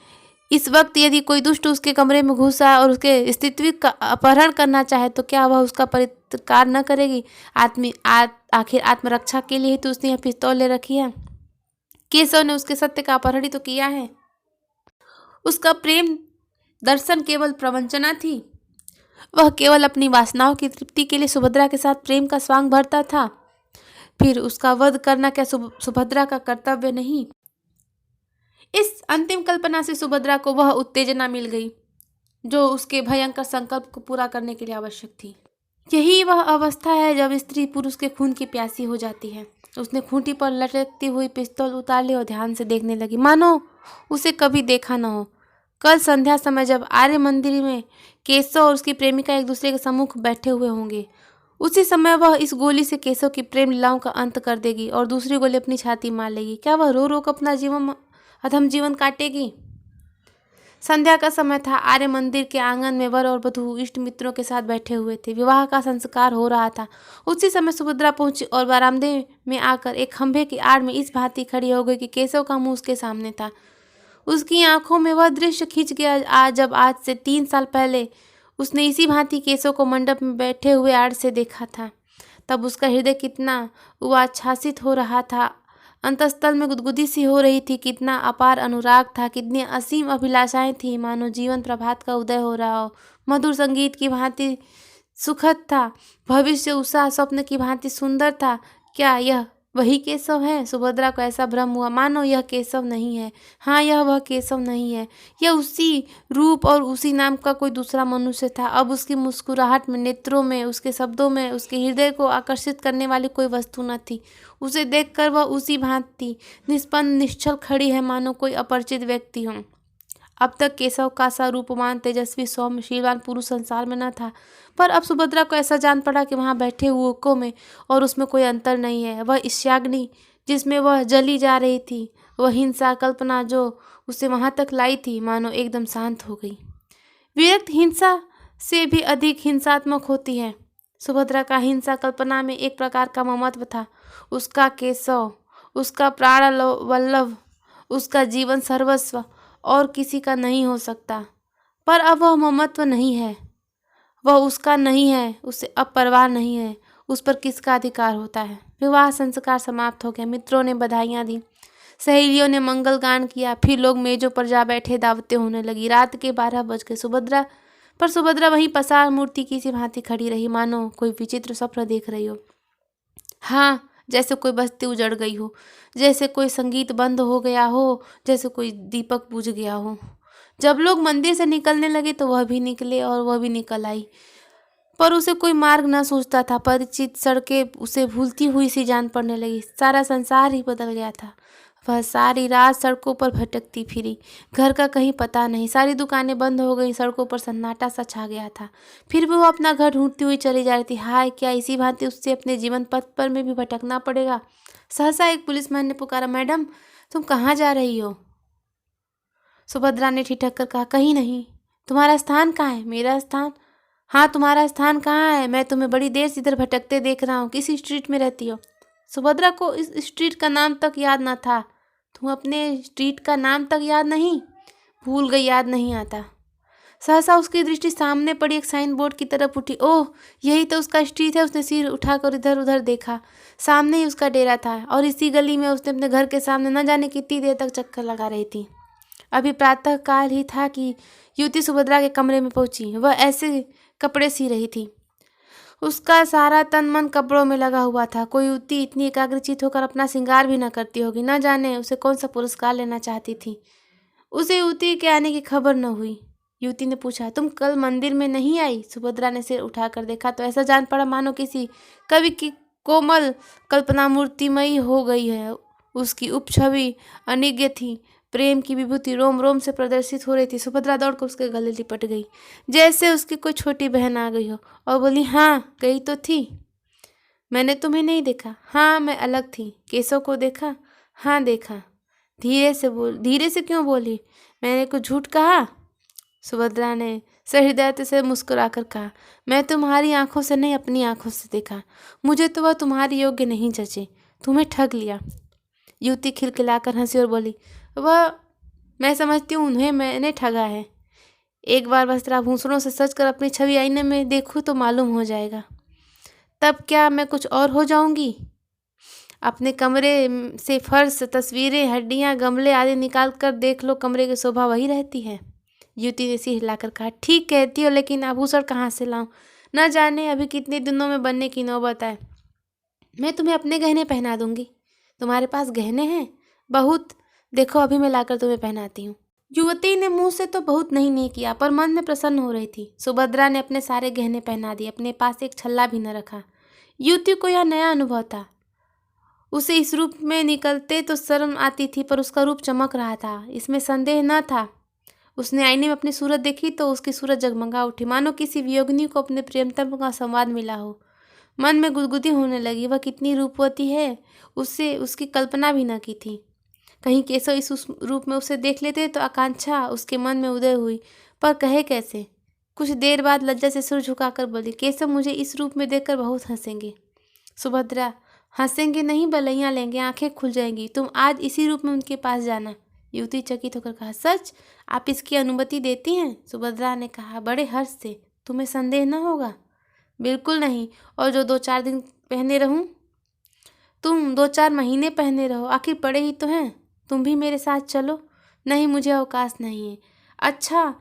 इस वक्त यदि कोई दुष्ट उसके कमरे में घुसा और उसके अस्तित्व का अपहरण करना चाहे तो क्या वह उसका प्रतिकार न करेगी? आखिर आत्मरक्षा के लिए ही तो उसने यह पिस्तौल ले रखी है। केशव ने उसके सत्य का अपहरण ही तो किया है। उसका प्रेम दर्शन केवल प्रवंचना थी। वह केवल अपनी वासनाओं की तृप्ति के लिए सुभद्रा के साथ प्रेम का स्वांग भरता था। फिर उसका वध करना क्या सुभद्रा का कर्तव्य नहीं? इस अंतिम कल्पना से सुभद्रा को वह उत्तेजना मिल गई जो उसके भयंकर संकल्प को पूरा करने के लिए आवश्यक थी। यही वह अवस्था है जब स्त्री पुरुष के खून की प्यासी हो जाती है। उसने खूंटी पर लटकती हुई पिस्तौल उतार ली और ध्यान से देखने लगी, मानो उसे कभी देखा न हो। कल संध्या समय जब आर्य मंदिर में केशव और उसकी प्रेमिका एक दूसरे के सम्मुख बैठे हुए होंगे, उसी समय वह इस गोली से केशव की प्रेम लीलाओं का अंत कर देगी और दूसरी गोली अपनी छाती मार लेगी। क्या वह रो रो कर अपना अधम जीवन काटेगी? संध्या का समय था। आर्य मंदिर के आंगन में वर और वधू इष्ट मित्रों के साथ बैठे हुए थे। विवाह का संस्कार हो रहा था। उसी समय सुभद्रा पहुंची और बरामदे में आकर एक खंभे की आड़ में इस भांति खड़ी हो गई कि केशव का मुंह उसके सामने था। उसकी आंखों में वह दृश्य खिंच गया जब आज से 3 साल पहले उसने इसी भांति केशव को मंडप में बैठे हुए आड़ से देखा था। तब उसका हृदय कितना उच्छ्वासित हो रहा था, अंतस्तल में गुदगुदी सी हो रही थी। कितना अपार अनुराग था, कितनी असीम अभिलाषाएं थी, मानो जीवन प्रभात का उदय हो रहा हो। मधुर संगीत की भांति सुखद था, भविष्य उषा स्वप्न की भांति सुंदर था। क्या यह वही केशव है? सुभद्रा को ऐसा भ्रम हुआ मानो यह केशव नहीं है। हाँ, यह वह केशव नहीं है। यह उसी रूप और उसी नाम का कोई दूसरा मनुष्य था। अब उसकी मुस्कुराहट में, नेत्रों में, उसके शब्दों में उसके हृदय को आकर्षित करने वाली कोई वस्तु न थी। उसे देखकर वह उसी भांति निष्पन्न निश्चल खड़ी है मानो कोई अपरिचित व्यक्ति हो। अब तक केशव का सा रूपवान, तेजस्वी, सौम्य, शीलवान पुरुष संसार में न था, पर अब सुभद्रा को ऐसा जान पड़ा कि वहां बैठे युवकों में और उसमें कोई अंतर नहीं है। वह ईर्ष्याग्नि जिसमें वह जली जा रही थी, वह हिंसा कल्पना जो उसे वहां तक लाई थी, मानो एकदम शांत हो गई। विरक्त हिंसा से भी अधिक हिंसात्मक होती है। सुभद्रा का हिंसा कल्पना में एक प्रकार का ममत्व था। उसका केशव, उसका प्राण वल्लभ, उसका जीवन सर्वस्व और किसी का नहीं हो सकता। पर अब वह ममत्व नहीं है, वह उसका नहीं है, उसे अब परवाह नहीं है। उस पर किसका अधिकार होता है? विवाह संस्कार समाप्त हो गया। मित्रों ने बधाइयाँ दी, सहेलियों ने मंगल गान किया। फिर लोग मेजों पर जा बैठे, दावतें होने लगी। रात के 12 बज गए। सुभद्रा वहीं पसार मूर्ति की सी भांति खड़ी रही, मानो कोई विचित्र स्वप्न देख रही हो। हाँ, जैसे कोई बस्ती उजड़ गई हो, जैसे कोई संगीत बंद हो गया हो, जैसे कोई दीपक बुझ गया हो। जब लोग मंदिर से निकलने लगे तो वह भी निकले और वह भी निकल आई, पर उसे कोई मार्ग न सूझता था। परिचित सड़कें उसे भूलती हुई सी जान पड़ने लगी। सारा संसार ही बदल गया था। वह सारी रात सड़कों पर भटकती फिरी, घर का कहीं पता नहीं। सारी दुकानें बंद हो गई, सड़कों पर सन्नाटा सा छा गया था। फिर भी वो अपना घर ढूंढती हुई चली जा रही थी। हाय, क्या इसी भांति उससे अपने जीवन पथ पर में भी भटकना पड़ेगा? सहसा एक पुलिसमैन ने पुकारा, मैडम, तुम कहाँ जा रही हो? सुभद्रा ने ठिठक कर कहा, कहीं नहीं। तुम्हारा स्थान कहाँ है? मेरा स्थान? हाँ, तुम्हारा स्थान कहाँ है? मैं तुम्हें बड़ी देर से इधर भटकते देख रहा हूँ। किस स्ट्रीट में रहती हो? सुभद्रा को इस स्ट्रीट का नाम तक याद न था। तुम अपने स्ट्रीट का नाम तक याद नहीं? भूल गई, याद नहीं आता। सहसा उसकी दृष्टि सामने पड़ी एक साइन बोर्ड की तरफ उठी। ओह, यही तो उसका स्ट्रीट है। उसने सिर उठाकर इधर उधर देखा। सामने ही उसका डेरा था और इसी गली में उसने अपने घर के सामने न जाने कितनी देर तक चक्कर लगा रही थी। अभी प्रातः काल ही था कि युवती सुभद्रा के कमरे में पहुंची। वह ऐसे कपड़े सी रही थी, उसका सारा तन मन कपड़ों में लगा हुआ था। कोई युवती इतनी एकाग्रचित होकर अपना श्रृंगार भी न करती होगी। न जाने उसे कौन सा पुरस्कार लेना चाहती थी। उसे युवती के आने की खबर न हुई। युवती ने पूछा, तुम कल मंदिर में नहीं आई? सुभद्रा ने सिर उठाकर देखा तो ऐसा जान पड़ा मानो किसी कवि की कोमल कल्पना मूर्तिमयी हो गई है। उसकी उपछवि अनिज्ञ थी, प्रेम की विभूति रोम रोम से प्रदर्शित हो रही थी। सुभद्रा दौड़कर उसके गले लिपट गई, जैसे उसकी कोई छोटी बहन आ गई हो, और बोली, हाँ, गई तो थी। मैंने तुम्हें नहीं देखा। हाँ, मैं अलग थी। केशव को देखा? हाँ, देखा। धीरे से क्यों बोली? मैंने कुछ झूठ कहा? सुभद्रा ने सहृदयता से मुस्कुराकर कहा, मैं तुम्हारी आंखों से नहीं, अपनी आंखों से देखा। मुझे तो वह तुम्हारी योग्य नहीं जचे। तुम्हें ठग लिया। युवती खिलखिलाकर हंसी और बोली, वह मैं समझती हूँ उन्हें मैंने ठगा है। एक बार बस तेरा भूसड़ों से सच कर अपनी छवि आईने में देखूँ तो मालूम हो जाएगा। तब क्या मैं कुछ और हो जाऊंगी? अपने कमरे से फर्श, तस्वीरें, हड्डियां, गमले आदि निकाल कर देख लो, कमरे की शोभा वही रहती है। युवती ने सिर हिलाकर कहा, ठीक कहती हो, लेकिन आभूषण कहाँ से लाऊं? न जाने अभी कितने दिनों में बनने की नौबत आए। मैं तुम्हें अपने गहने पहना दूंगी। तुम्हारे पास गहने हैं? बहुत। देखो अभी मैं लाकर तुम्हें पहनाती हूँ। युवती ने मुंह से तो बहुत नहीं किया, पर मन में प्रसन्न हो रही थी। सुभद्रा ने अपने सारे गहने पहना दिए, अपने पास एक छल्ला भी न रखा। युवती को यह नया अनुभव था। उसे इस रूप में निकलते तो शर्म आती थी, पर उसका रूप चमक रहा था, इसमें संदेह न था। उसने आईने में अपनी सूरत देखी तो उसकी सूरत जगमगा उठी, मानो किसी वियोगिनी को अपने प्रियतम का संवाद मिला हो। मन में गुदगुदी होने लगी। वह कितनी रूपवती है, उससे उसकी कल्पना भी न की थी। कहीं केशव इस उस रूप में उसे देख लेते तो आकांक्षा उसके मन में उदय हुई, पर कहे कैसे? कुछ देर बाद लज्जा से सिर झुकाकर बोली, केशव मुझे इस रूप में देखकर बहुत हंसेंगे। सुभद्रा, हंसेंगे नहीं, बलैया लेंगे, आंखें खुल जाएंगी। तुम आज इसी रूप में उनके पास जाना। युवती चकित होकर कहा, सच? आप इसकी अनुमति देती हैं? सुभद्रा ने कहा बड़े हर्ष से। तुम्हें संदेह न होगा? बिल्कुल नहीं। और जो 2-4 दिन पहने रहूं? तुम 2-4 महीने पहने रहो, आखिर पड़े ही तो हैं। तुम भी मेरे साथ चलो। नहीं, मुझे अवकाश नहीं है। अच्छा,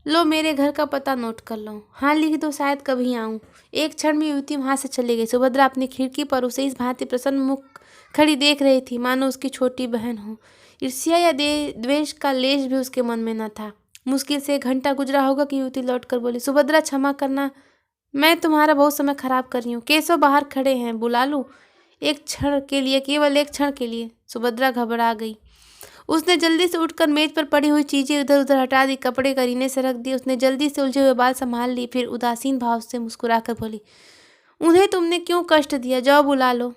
लो मेरे घर का पता नोट कर लो। हाँ लिख दो, शायद कभी आऊँ। एक क्षण में युवती वहाँ से चली गई। सुभद्रा अपनी खिड़की पर उसे इस भांति प्रसन्न मुख खड़ी देख रही थी, मानो उसकी छोटी बहन हो। ईर्ष्या या द्वेष का लेश भी उसके मन में न था। मुश्किल से 1 घंटा गुजरा होगा कि युवती लौट कर बोली, सुभद्रा क्षमा करना, मैं तुम्हारा बहुत समय खराब कर रही हूँ। केशव बाहर खड़े हैं, बुला लूँ? एक क्षण के लिए, केवल एक क्षण के लिए। सुभद्रा घबरा गई। उसने जल्दी से उठकर मेज पर पड़ी हुई चीजें इधर उधर हटा दी, कपड़े करीने से रख दिए। उसने जल्दी से उलझे हुए बाल संभाल ली, फिर उदासीन भाव से मुस्कुराकर बोली, उन्हें तुमने क्यों कष्ट दिया? जाओ बुला लो।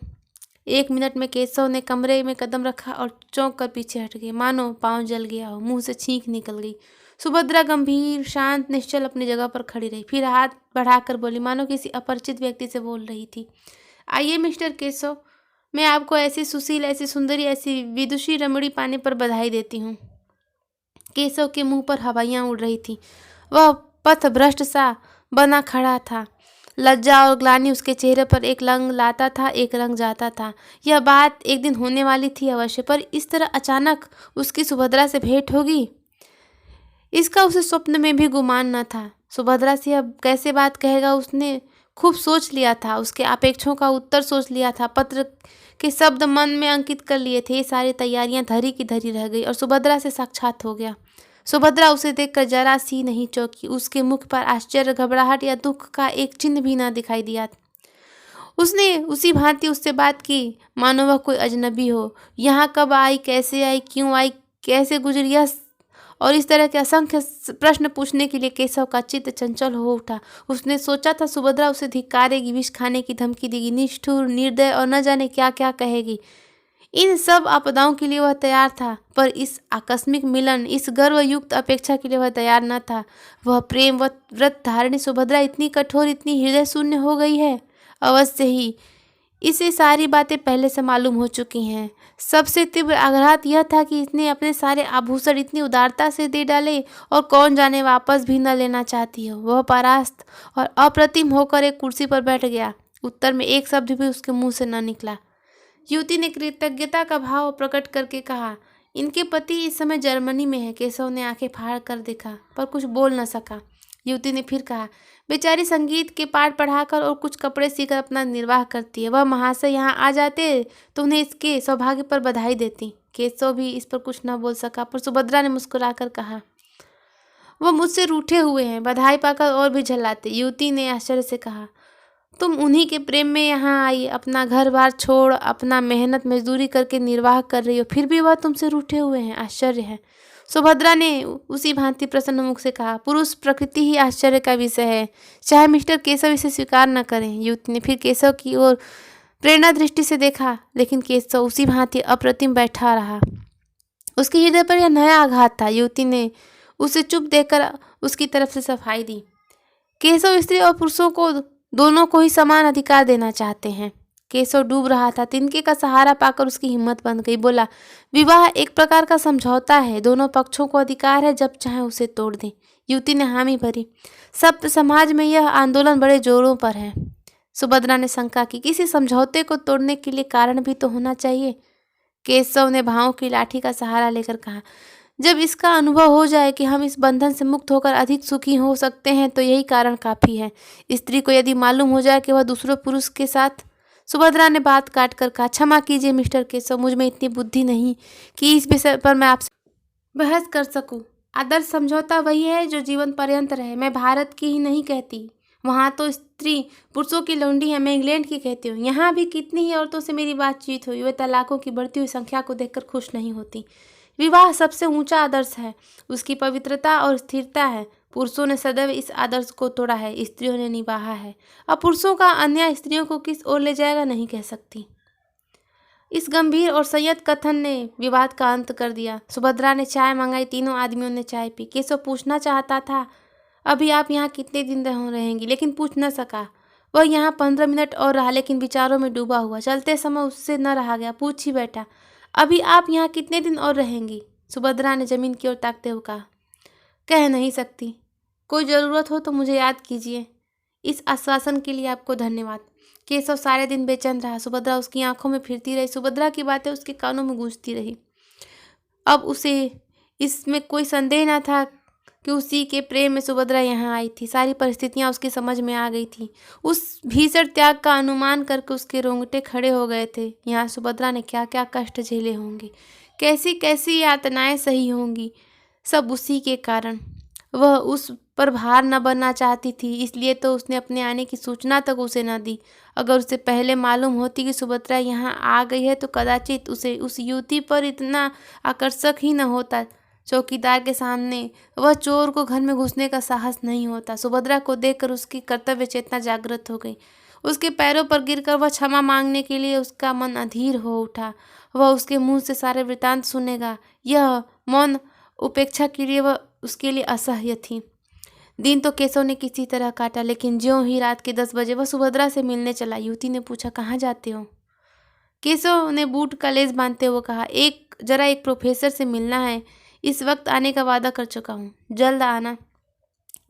1 मिनट में केशव ने कमरे में कदम रखा और चौंक कर पीछे हट गए, मानो पांव जल गया हो, मुंह से छींक निकल गई। सुभद्रा गंभीर, शांत, निश्चल अपनी जगह पर खड़ी रही, फिर हाथ बढ़ाकर बोली, मानो किसी अपरिचित व्यक्ति से बोल रही थी, आइए मिस्टर केशव, मैं आपको ऐसी सुशील, ऐसी सुंदरी, ऐसी विदुषी रमणी पाने पर बधाई देती हूँ। केशव के मुंह पर हवाइयाँ उड़ रही थी। वह पथभ्रष्ट सा बना खड़ा था। लज्जा और ग्लानि उसके चेहरे पर एक रंग लाता था, एक रंग जाता था। यह बात एक दिन होने वाली थी अवश्य, पर इस तरह अचानक उसकी सुभद्रा से भेंट होगी, इसका उसे स्वप्न में भी गुमान न था। सुभद्रा से अब कैसे बात कहेगा, उसने खूब सोच लिया था, उसके आपेक्षों का उत्तर सोच लिया था, पत्र के शब्द मन में अंकित कर लिए थे। ये सारी तैयारियां धरी की धरी रह गई और सुभद्रा से साक्षात हो गया। सुभद्रा उसे देखकर जरा सी नहीं चौंकी। उसके मुख पर आश्चर्य, घबराहट या दुख का एक चिन्ह भी न दिखाई दिया। उसने उसी भांति उससे बात की, मानो वह कोई अजनबी हो। यहाँ कब आई, कैसे आई, क्यों आई, कैसे गुजरी, यह और इस तरह के असंख्य प्रश्न पूछने के लिए केशव का चित्त चंचल हो उठा। उसने सोचा था सुभद्रा उसे धिक्कारेगी, विष खाने की धमकी देगी, निष्ठुर, निर्दय और न जाने क्या क्या कहेगी। इन सब आपदाओं के लिए वह तैयार था, पर इस आकस्मिक मिलन, इस गर्वयुक्त अपेक्षा के लिए वह तैयार न था। वह प्रेम व्रत धारिणी सुभद्रा इतनी कठोर, इतनी हृदय शून्य हो गई है। अवश्य ही इसे सारी बातें पहले से मालूम हो चुकी हैं। सबसे तीव्र आघात यह था कि इसने अपने सारे आभूषण इतनी उदारता से दे डाले और कौन जाने वापस भी न लेना चाहती हो। वह परास्त और अप्रतिम होकर एक कुर्सी पर बैठ गया। उत्तर में एक शब्द भी उसके मुंह से न निकला। युवती ने कृतज्ञता का भाव प्रकट करके कहा, इनके पति इस समय जर्मनी में है। केशव ने आंखें फाड़ कर देखा, पर कुछ बोल न सका। युवती ने फिर कहा, बेचारी संगीत के पाठ पढ़ाकर और कुछ कपड़े सीकर अपना निर्वाह करती है। वह महाशय यहाँ आ जाते तो उन्हें इसके सौभाग्य पर बधाई देती। केशव भी इस पर कुछ न बोल सका, पर सुभद्रा ने मुस्कुराकर कहा, वह मुझसे रूठे हुए हैं, बधाई पाकर और भी झल्लाते। युवती ने आश्चर्य से कहा, तुम उन्हीं के प्रेम में यहाँ आई, अपना घर बार छोड़, अपना मेहनत मजदूरी करके निर्वाह कर रही हो, फिर भी वह तुमसे रूठे हुए हैं, आश्चर्य है। सुभद्रा ने उसी भांति प्रसन्न मुख से कहा, पुरुष प्रकृति ही आश्चर्य का विषय है, चाहे मिस्टर केशव इसे स्वीकार न करें। युवती ने फिर केशव की ओर प्रेरणा दृष्टि से देखा, लेकिन केशव उसी भांति अप्रतिम बैठा रहा। उसके हृदय पर यह नया आघात था। युवती ने उसे चुप देखकर उसकी तरफ से सफाई दी। केशव स्त्री और पुरुषों को दोनों को ही समान अधिकार देना चाहते हैं। केशव डूब रहा था। तिनके का सहारा पाकर उसकी हिम्मत बंध गई। बोला, विवाह एक प्रकार का समझौता है, दोनों पक्षों को अधिकार है जब चाहे उसे तोड़ दें। युवती ने हामी भरी। सब समाज में यह आंदोलन बड़े जोरों पर है। सुभद्रा ने शंका की, किसी समझौते को तोड़ने के लिए कारण भी तो होना चाहिए। केशव ने भावों की लाठी का सहारा लेकर कहा, जब इसका अनुभव हो जाए कि हम इस बंधन से मुक्त होकर अधिक सुखी हो सकते हैं तो यही कारण काफी है। स्त्री को यदि मालूम हो जाए कि वह दूसरे पुरुष के साथ। सुभद्रा ने बात काट कर कहा, क्षमा कीजिए मिस्टर केशव, मुझ में इतनी बुद्धि नहीं कि इस विषय पर मैं आपसे बहस कर सकूं। आदर्श समझौता वही है जो जीवन पर्यंत रहे। मैं भारत की ही नहीं कहती, वहाँ तो स्त्री पुरुषों की लौंडी है, मैं इंग्लैंड की कहती हूँ। यहाँ भी कितनी ही औरतों से मेरी बातचीत हुई, वे तलाकों की बढ़ती हुई संख्या को देखकर खुश नहीं होती। विवाह सबसे ऊंचा आदर्श है, उसकी पवित्रता और स्थिरता है। पुरुषों ने सदैव इस आदर्श को तोड़ा है, स्त्रियों ने निभाया है। अब पुरुषों का अन्याय स्त्रियों को किस ओर ले जाएगा नहीं कह सकती। इस गंभीर और संयत कथन ने विवाद का अंत कर दिया। सुभद्रा ने चाय मंगाई, तीनों आदमियों ने चाय पी। केशव पूछना चाहता था, अभी आप यहाँ कितने दिन रहेंगी, लेकिन पूछ न सका। वह यहाँ 15 मिनट और रहा, लेकिन विचारों में डूबा हुआ। चलते समय उससे न रहा गया, पूछ ही बैठा, अभी आप यहाँ कितने दिन और रहेंगी। सुभद्रा ने जमीन की ओर ताकते हुए कहा, कह नहीं सकती, कोई ज़रूरत हो तो मुझे याद कीजिए। इस आश्वासन के लिए आपको धन्यवाद। केशव सारे दिन बेचैन रहा। सुभद्रा उसकी आंखों में फिरती रही, सुभद्रा की बातें उसके कानों में गूंजती रही। अब उसे इसमें कोई संदेह न था कि उसी के प्रेम में सुभद्रा यहाँ आई थी। सारी परिस्थितियाँ उसकी समझ में आ गई थी। उस भीषण त्याग का अनुमान करके उसके रोंगटे खड़े हो गए थे। यहाँ सुभद्रा ने क्या क्या कष्ट झेले होंगे, कैसी कैसी यातनाएं सही होंगी, सब उसी के कारण। वह उस पर भार न बनना चाहती थी, इसलिए तो उसने अपने आने की सूचना तक उसे न दी। अगर उसे पहले मालूम होती कि सुभद्रा यहाँ आ गई है तो कदाचित उसे उस युवती पर इतना आकर्षक ही न होता। चौकीदार के सामने वह चोर को घर में घुसने का साहस नहीं होता। सुभद्रा को देखकर उसकी कर्तव्य चेतना जागृत हो गई। उसके पैरों पर गिरकर वह क्षमा मांगने के लिए उसका मन अधीर हो उठा। वह उसके मुंह से सारे वृतांत सुनेगा, यह मौन उपेक्षा के लिए वह उसके लिए असह्य थी। दिन तो केशव ने किसी तरह काटा, लेकिन ज्यों ही रात के 10 बजे वह सुभद्रा से मिलने चला। युवती ने पूछा, कहाँ जाते हो। केशव ने बूट का लेस बांधते हुए कहा, एक प्रोफेसर से मिलना है, इस वक्त आने का वादा कर चुका हूँ, जल्द आना।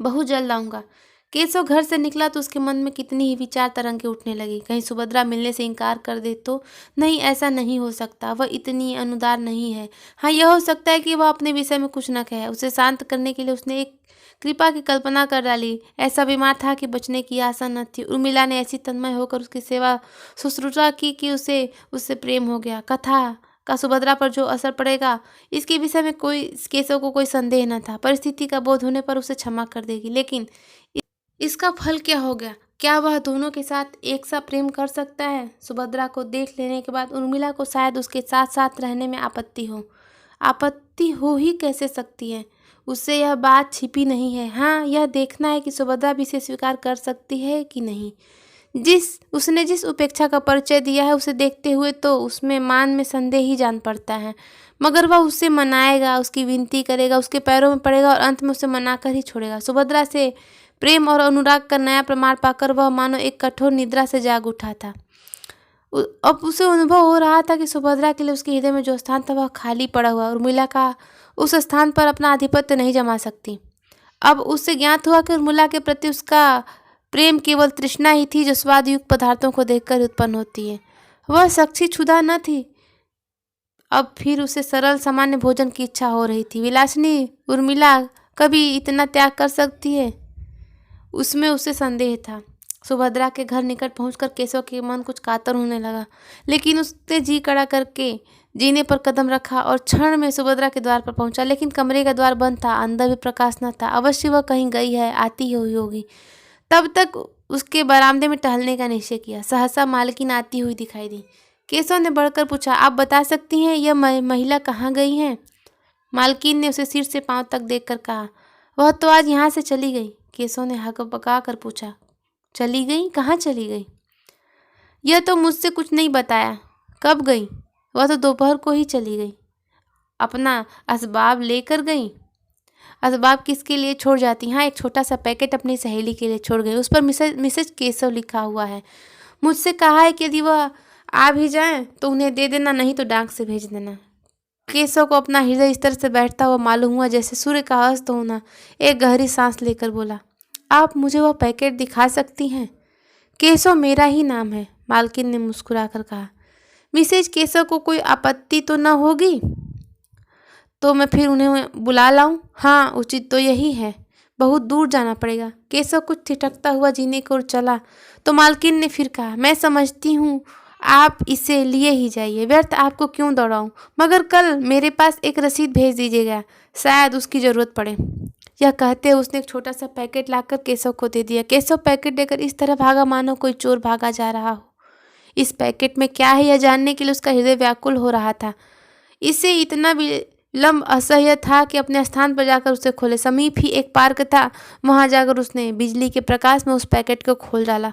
बहुत जल्द आऊँगा। केशव घर से निकला तो उसके मन में कितनी ही विचार तरंगे उठने लगी। कहीं सुभद्रा मिलने से इनकार कर दे तो। नहीं, ऐसा नहीं हो सकता, वह इतनी अनुदार नहीं है। हाँ, यह हो सकता है कि वह अपने विषय में कुछ न कहे। उसे शांत करने के लिए उसने एक कृपा की कल्पना कर डाली। ऐसा बीमार था कि बचने की आशा न थी। उर्मिला ने ऐसी तन्मय होकर उसकी सेवा शुश्रूषा की कि उससे प्रेम हो गया। कथा का सुभद्रा पर जो असर पड़ेगा, इसके विषय में केशव को कोई संदेह न था। परिस्थिति का बोध होने पर उसे क्षमा कर देगी, लेकिन इसका फल क्या हो गया। क्या वह दोनों के साथ एक सा प्रेम कर सकता है। सुभद्रा को देख लेने के बाद उर्मिला को शायद उसके साथ साथ रहने में आपत्ति हो ही कैसे सकती है। उससे यह बात छिपी नहीं है। हाँ, यह देखना है कि सुभद्रा भी इसे स्वीकार कर सकती है कि नहीं। उसने जिस उपेक्षा का परिचय दिया है, उसे देखते हुए तो उसमें मान में संदेह ही जान पड़ता है। मगर वह उससे मनाएगा, उसकी विनती करेगा, उसके पैरों में पड़ेगा और अंत में उसे मनाकर ही छोड़ेगा। सुभद्रा से प्रेम और अनुराग का नया प्रमाण पाकर वह मानो एक कठोर निद्रा से जाग उठा था। अब उसे अनुभव हो रहा था कि सुभद्रा के लिए उसके हृदय में जो स्थान था वह खाली पड़ा हुआ। उर्मिला का उस स्थान पर अपना आधिपत्य नहीं जमा सकती। अब उससे ज्ञात हुआ कि उर्मिला के प्रति उसका प्रेम केवल तृष्णा ही थी जो स्वादयुक्त पदार्थों को देखकर उत्पन्न होती है। वह साक्षी क्षुधा न थी। अब फिर उसे सरल सामान्य भोजन की इच्छा हो रही थी। विलासिनी उर्मिला कभी इतना त्याग कर सकती है, उसमें उसे संदेह था। सुभद्रा के घर निकट पहुंचकर केशव के मन कुछ कातर होने लगा, लेकिन उसने जी कड़ा करके जीने पर कदम रखा और क्षण में सुभद्रा के द्वार पर पहुंचा। लेकिन कमरे का द्वार बंद था, अंदर भी प्रकाश न था। अवश्य वह कहीं गई है, आती हुई होगी। तब तक उसके बरामदे में टहलने का निश्चय किया। सहसा मालकिन आती हुई दिखाई दी। केशव ने बढ़कर पूछा, आप बता सकती हैं यह महिला कहाँ गई हैं। मालकिन ने उसे सिर से पांव तक देखकर कहा, वह तो आज यहाँ से चली गई। केशव ने हकबका कर पूछा, चली गई, कहाँ चली गई। यह तो मुझसे कुछ नहीं बताया। कब गई। वह तो दोपहर को ही चली गई। अपना असबाब लेकर गई। असबाब किसके लिए छोड़ जाती। हाँ, एक छोटा सा पैकेट अपनी सहेली के लिए छोड़ गई, उस पर मिसेज केशव लिखा हुआ है। मुझसे कहा है कि यदि वह आ भी जाएं तो उन्हें दे देना, नहीं तो डाक से भेज देना। केशव को अपना हृदय इस तरह से बैठता हुआ मालूम हुआ जैसे सूर्य का अस्त होना। एक गहरी सांस लेकर बोला, आप मुझे वह पैकेट दिखा सकती हैं? केशव मेरा ही नाम है, मालकिन ने मुस्कुराकर कहा। मिसेज केशव को कोई आपत्ति तो न होगी? तो मैं फिर उन्हें बुला लाऊं? हाँ, उचित तो यही है, बहुत दूर जाना पड़ेगा। केशव कुछ ठिठकता हुआ जीने की ओर चला तो मालकिन ने फिर कहा, मैं समझती हूँ, आप इसे लिए ही जाइए, व्यर्थ आपको क्यों दौड़ाऊं, मगर कल मेरे पास एक रसीद भेज दीजिएगा, शायद उसकी ज़रूरत पड़े। यह कहते हुए उसने एक छोटा सा पैकेट लाकर केशव को दे दिया। केशव पैकेट देकर इस तरह भागा मानो कोई चोर भागा जा रहा हो। इस पैकेट में क्या है यह जानने के लिए उसका हृदय व्याकुल हो रहा था। इसे इतना विलंब असह्य था कि अपने स्थान पर जाकर उसे खोले। समीप ही एक पार्क था, वहां जाकर उसने बिजली के प्रकाश में उस पैकेट को खोल डाला।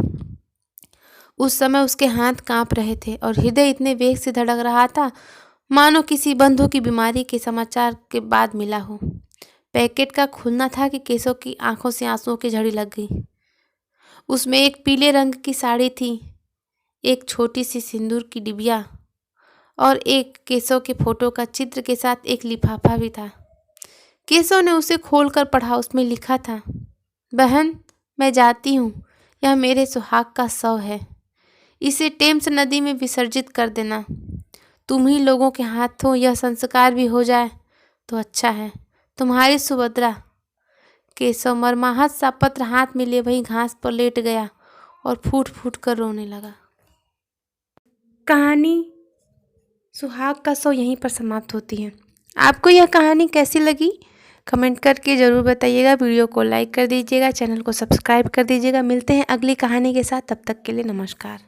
उस समय उसके हाथ कांप रहे थे और हृदय इतने वेग से धड़क रहा था मानो किसी बंधु की बीमारी के समाचार के बाद मिला हो। पैकेट का खुलना था कि केशव की आंखों से आंसुओं की झड़ी लग गई। उसमें एक पीले रंग की साड़ी थी, एक छोटी सी सिंदूर की डिबिया और एक केशव के फोटो का चित्र के साथ एक लिफाफा भी था। केशव ने उसे खोलकर पढ़ा। उसमें लिखा था, बहन मैं जाती हूँ, यह मेरे सुहाग का शव है, इसे टेम्स नदी में विसर्जित कर देना। तुम ही लोगों के हाथों यह संस्कार भी हो जाए तो अच्छा है। तुम्हारी सुभद्रा। केशव मरमाहत सा पत्र हाथ में लिए वहीं घास पर लेट गया और फूट फूट कर रोने लगा। कहानी सुहाग का शव यहीं पर समाप्त होती है। आपको यह कहानी कैसी लगी कमेंट करके ज़रूर बताइएगा। वीडियो को लाइक कर दीजिएगा, चैनल को सब्सक्राइब कर दीजिएगा। मिलते हैं अगली कहानी के साथ, तब तक के लिए नमस्कार।